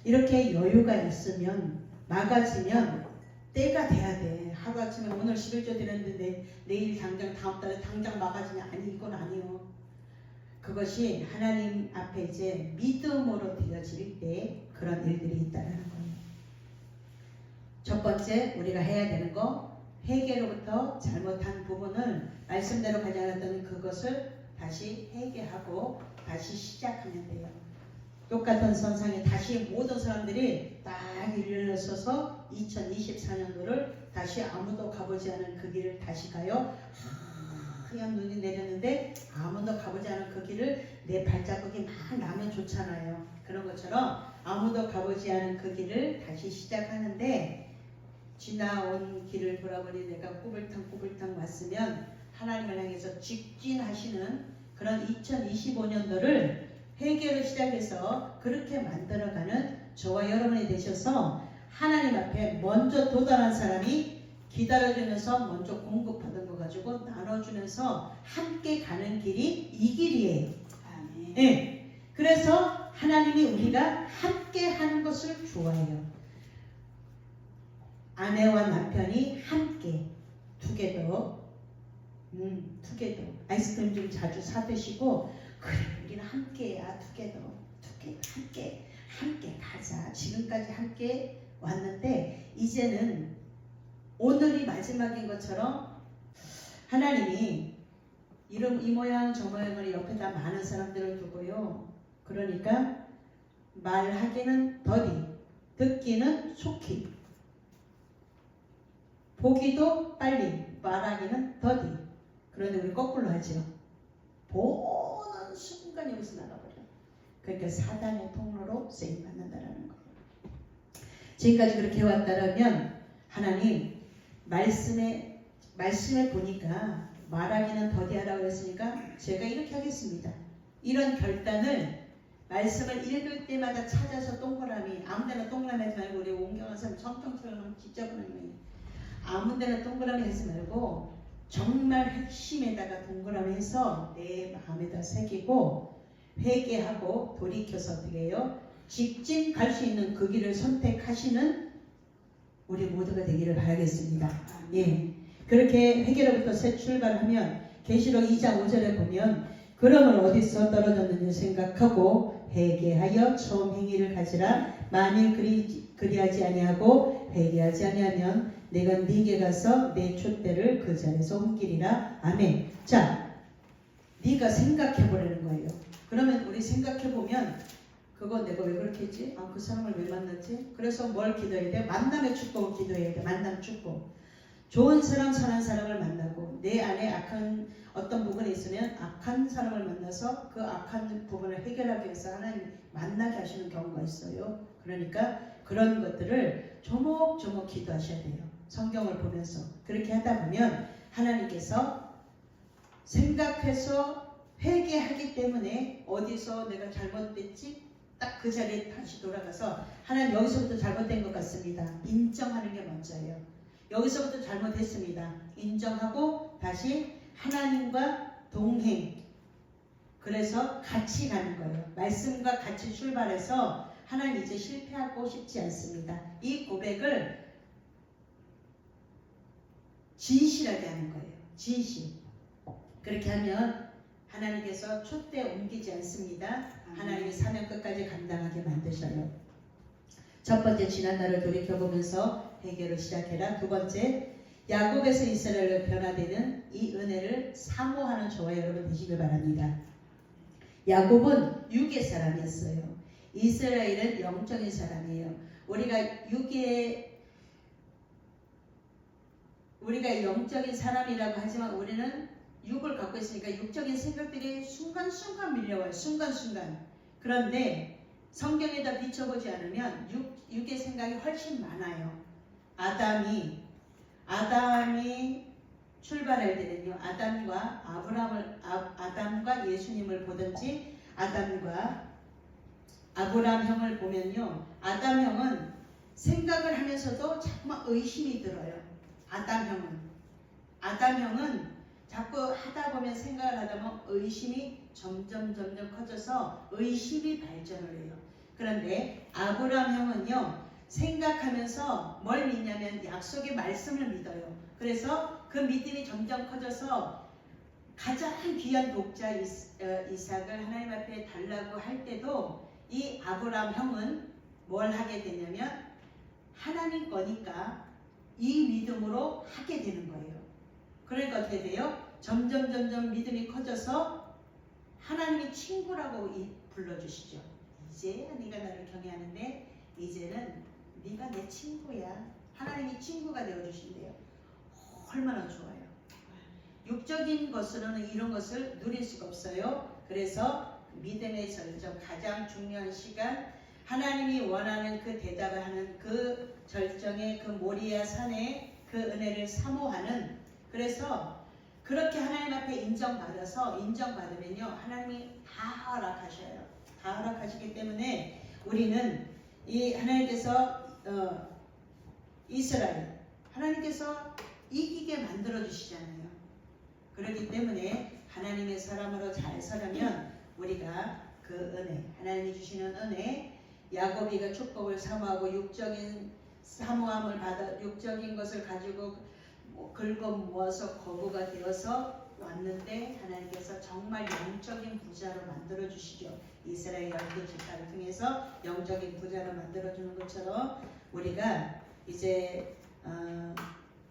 Speaker 1: 이렇게 여유가 있으면 막아지면 때가 돼야 돼. 하루아침에 오늘 11조 드렸는데 내일 당장 다음 달에 당장 막아지냐? 아니 이건 아니에요. 그것이 하나님 앞에 이제 믿음으로 드려질 때 그런 일들이 있다는 거예요. 첫 번째 우리가 해야 되는 거 회개로부터 잘못한 부분을 말씀대로 가지 않았던 그것을 다시 회개하고 다시 시작하면 돼요. 똑같은 선상에 다시 모든 사람들이 딱 일어서서 2024년도를 다시 아무도 가보지 않은 그 길을 다시 가요. 하얀 눈이 내렸는데 아무도 가보지 않은 그 길을 내 발자국이 막 나면 좋잖아요. 그런 것처럼 아무도 가보지 않은 그 길을 다시 시작하는데 지나온 길을 돌아보니 내가 꾸불탕 왔으면 하나님을 향해서 직진하시는 그런 2025년도를 회개로 시작해서 그렇게 만들어가는 저와 여러분이 되셔서 하나님 앞에 먼저 도달한 사람이 기다려주면서 먼저 공급받은 거 가지고 나눠주면서 함께 가는 길이 이 길이에요.
Speaker 3: 아멘.
Speaker 1: 네. 그래서 하나님이 우리가 함께 하는 것을 좋아해요. 아내와 남편이 함께 투게더. 투게더. 아이스크림 좀 자주 사 드시고, 그래, 우리는 함께야. 투게더. 함께 가자. 지금까지 함께 왔는데, 이제는 오늘이 마지막인 것처럼 하나님이 이 모양 저 모양을 옆에다 많은 사람들을 두고요. 그러니까 말하기는 더디, 듣기는 속히, 보기도 빨리, 말하기는 더디. 그런데 우리 거꾸로 하죠. 보는 순간 여기서 나가버려. 그러니까 사단의 통로로 쓰임 받는다라는 거예요. 지금까지 그렇게 해왔다면 하나님 말씀에 보니까 말하기는 더디하라고 했으니까 제가 이렇게 하겠습니다. 이런 결단을 말씀을 읽을 때마다 찾아서 동그라미, 아무데나 동그라미 하지 말고, 우리 옹경한 사람 청평처럼 직접하는 거예요. 아무데나 동그라미 하지 말고 정말 핵심에다가 동그라미 해서 내 마음에다 새기고 회개하고 돌이켜서 어떻게 해요? 직진 갈 수 있는 그 길을 선택하시는 우리 모두가 되기를 바라겠습니다. 예, 그렇게 회개로부터 새 출발하면 계시록 2장 5절에 보면 그러면 어디서 떨어졌는지 생각하고 회개하여 처음 행위를 가지라. 만일 그리하지 아니하고 회개하지 아니하면 내가 네게 가서 내 촛대를 그 자리에서 옮기리라. 아멘. 자, 네가 생각해보라는 거예요. 그러면 우리 생각해보면 그거 내가 왜 그렇게 했지? 그 사람을 왜 만났지? 그래서 뭘 기도해야 돼? 만남의 축복을 기도해야 돼. 만남 축복. 좋은 사람, 선한 사람을 만나고 내 안에 악한 어떤 부분이 있으면 악한 사람을 만나서 그 악한 부분을 해결하기 위해서 하나님 만나게 하시는 경우가 있어요. 그러니까 그런 것들을 조목조목 기도하셔야 돼요. 성경을 보면서. 그렇게 하다 보면 하나님께서 생각해서 회개하기 때문에 어디서 내가 잘못됐지? 딱 그 자리에 다시 돌아가서 하나님 여기서부터 잘못된 것 같습니다. 인정하는 게 먼저예요. 여기서부터 잘못했습니다. 인정하고 다시 하나님과 동행. 그래서 같이 가는 거예요. 말씀과 같이 출발해서 하나님 이제 실패하고 싶지 않습니다. 이 고백을 진실하게 하는 거예요. 진실. 그렇게 하면 하나님께서 촛대 옮기지 않습니다. 하나님이 사명 끝까지 감당하게 만드셔요. 첫 번째, 지난날을 돌이켜보면서 회개를 시작해라. 두 번째, 야곱에서 이스라엘로 변화되는 이 은혜를 사모하는 저와 여러분 되시길 바랍니다. 야곱은 육의 사람이었어요. 이스라엘은 영적인 사람이에요. 우리가 영적인 사람이라고 하지만 우리는 육을 갖고 있으니까 육적인 생각들이 순간순간 밀려와요. 순간순간. 그런데 성경에다 비춰보지 않으면 육의 생각이 훨씬 많아요. 아담이 출발할 때는요. 아담과 예수님을 보든지 아담과 아브라함 형을 보면요. 아담 형은 생각을 하면서도 자꾸만 의심이 들어요. 아담 형은 자꾸 하다 보면 생각을 하다 보면 의심이 점점 커져서 의심이 발전을 해요. 그런데 아브라함 형은요. 생각하면서 뭘 믿냐면 약속의 말씀을 믿어요. 그래서 그 믿음이 점점 커져서 가장 귀한 독자 이삭을 하나님 앞에 달라고 할 때도 이 아브라함 형은 뭘 하게 되냐면 하나님 거니까 이 믿음으로 하게 되는 거예요. 그러니까 어떻게 돼요? 점점 믿음이 커져서 하나님이 친구라고 불러주시죠. 이제야 네가 나를 경외하는데 이제는 네가 내 친구야. 하나님이 친구가 되어주신대요. 얼마나 좋아요. 육적인 것으로는 이런 것을 누릴 수가 없어요. 그래서 믿음의 절정, 가장 중요한 시간, 하나님이 원하는 그 대답을 하는 그 절정의 그 모리아 산에 그 은혜를 사모하는, 그래서 그렇게 하나님 앞에 인정받으면요 하나님이 다 허락하셔요. 다 허락하시기 때문에 우리는 이 하나님께서 이스라엘 하나님께서 이기게 만들어 주시잖아요. 그렇기 때문에 하나님의 사람으로 잘 살면 우리가 그 은혜, 하나님이 주시는 은혜, 야곱이가 축복을 사모하고 육적인 사모함을 받아 육적인 것을 가지고 긁어 모아서 거부가 되어서 왔는데 하나님께서 정말 영적인 부자로 만들어 주시죠. 이스라엘 12지파를 통해서 영적인 부자로 만들어 주는 것처럼 우리가 이제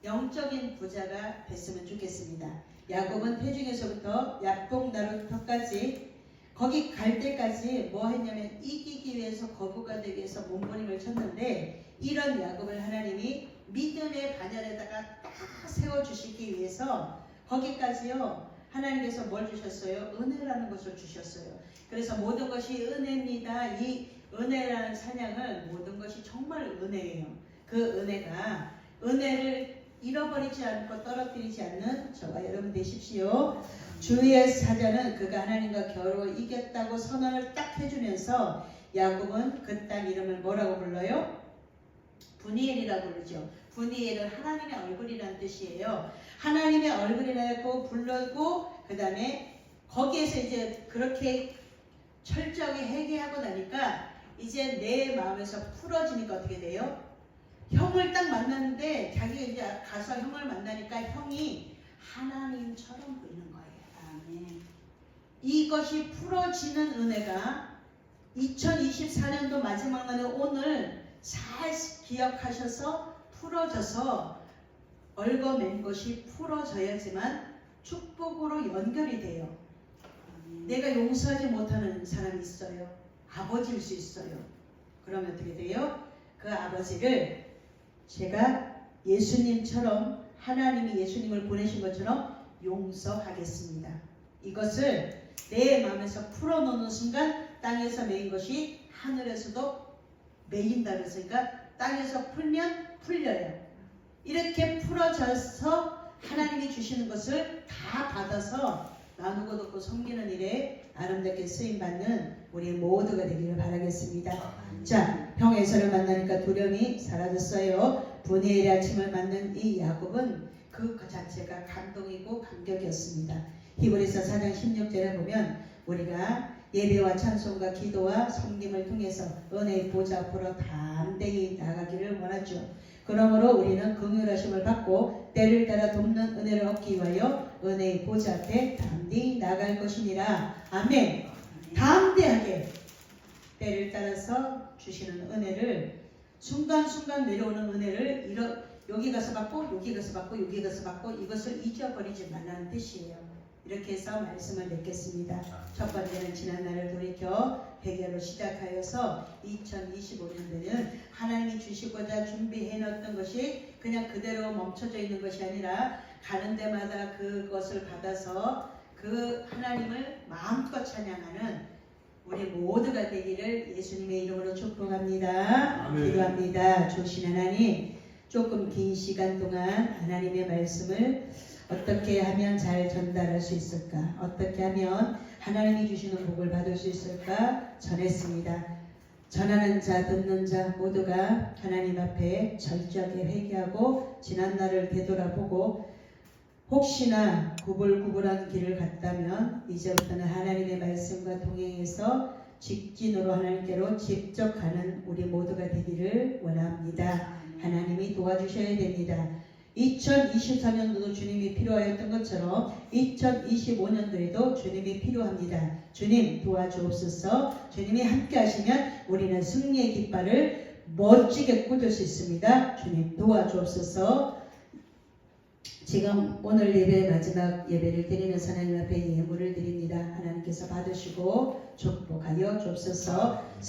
Speaker 1: 영적인 부자가 됐으면 좋겠습니다. 야곱은 태중에서부터 야복나루터까지 거기 갈 때까지 뭐 했냐면 이기기 위해서 거부가 되기 위해서 몸부림을 쳤는데 이런 야곱을 하나님이 믿음의 반열에다가 딱 세워주시기 위해서 거기까지요 하나님께서 뭘 주셨어요? 은혜라는 것을 주셨어요. 그래서 모든 것이 은혜입니다. 이 은혜라는 찬양을 모든 것이 정말 은혜예요. 그 은혜를 잃어버리지 않고 떨어뜨리지 않는 저와 여러분 되십시오. 주의 사자는 그가 하나님과 겨루어 이겼다고 선언을 딱 해주면서 야곱은 그 땅 이름을 뭐라고 불러요? 분이엘이라고 부르죠. 분이엘은 하나님의 얼굴이라는 뜻이에요. 하나님의 얼굴이라고 부르고 그 다음에 거기에서 이제 그렇게 철저하게 회개하고 나니까 이제 내 마음에서 풀어지니까 어떻게 돼요? 형을 딱 만났는데 자기가 이제 가서 형을 만나니까 형이 하나님처럼 보이는 거예요. 아멘. 이것이 풀어지는 은혜가 2024년도 마지막 날에 오늘 잘 기억하셔서 풀어져서 얽어맨 것이 풀어져야지만 축복으로 연결이 돼요. 내가 용서하지 못하는 사람이 있어요. 아버지일 수 있어요. 그러면 어떻게 돼요? 그 아버지를 제가 예수님처럼 하나님이 예수님을 보내신 것처럼 용서하겠습니다. 이것을 내 마음에서 풀어놓는 순간 땅에서 메인 것이 하늘에서도 메인다 그랬으니까 땅에서 풀면 풀려요. 이렇게 풀어져서 하나님이 주시는 것을 다 받아서 나누고 돕고 섬기는 일에 아름답게 쓰임받는 우리 모두가 되기를 바라겠습니다. 자, 형 에서를 만나니까 두려움이 사라졌어요. 분이엘의 아침을 맞는 이 야곱은 그 자체가 감동이고 감격이었습니다. 히브리서 4장 16절에 보면 우리가 예배와 찬송과 기도와 섬김을 통해서 은혜의 보좌 앞으로 담대히 나가기를 원하죠. 그러므로 우리는 긍휼하심을 받고 때를 따라 돕는 은혜를 얻기 위하여 은혜의 보좌 앞에 담대히 나갈 것이니라. 아멘. 담대하게 때를 따라서 주시는 은혜를 순간순간 내려오는 은혜를 여기 가서 받고 여기 가서 받고 여기 가서 받고 이것을 잊어버리지 말라는 뜻이에요. 이렇게 해서 말씀을 맺겠습니다. 첫 번째는 지난날을 돌이켜 회개로 시작하여서 2025년도에는 하나님이 주시고자 준비해 놓았던 것이 그냥 그대로 멈춰져 있는 것이 아니라 가는 데마다 그것을 받아서 그 하나님을 마음껏 찬양하는 우리 모두가 되기를 예수님의 이름으로 축복합니다.
Speaker 2: 아멘.
Speaker 1: 기도합니다. 주신 하나님, 조금 긴 시간 동안 하나님의 말씀을 어떻게 하면 잘 전달할 수 있을까? 어떻게 하면 하나님이 주시는 복을 받을 수 있을까? 전했습니다. 전하는 자, 듣는 자 모두가 하나님 앞에 철저하게 회개하고 지난날을 되돌아보고 혹시나 구불구불한 길을 갔다면 이제부터는 하나님의 말씀과 동행해서 직진으로 하나님께로 직접 가는 우리 모두가 되기를 원합니다. 하나님이 도와주셔야 됩니다. 2024년도도 주님이 필요하였던 것처럼 2025년도에도 주님이 필요합니다. 주님 도와주옵소서. 주님이 함께 하시면 우리는 승리의 깃발을 멋지게 꽂을 수 있습니다. 주님 도와주옵소서. 지금 오늘 예배 마지막 예배를 드리면서 하나님 앞에 예물을 드립니다. 하나님께서 받으시고 축복하여 주옵소서.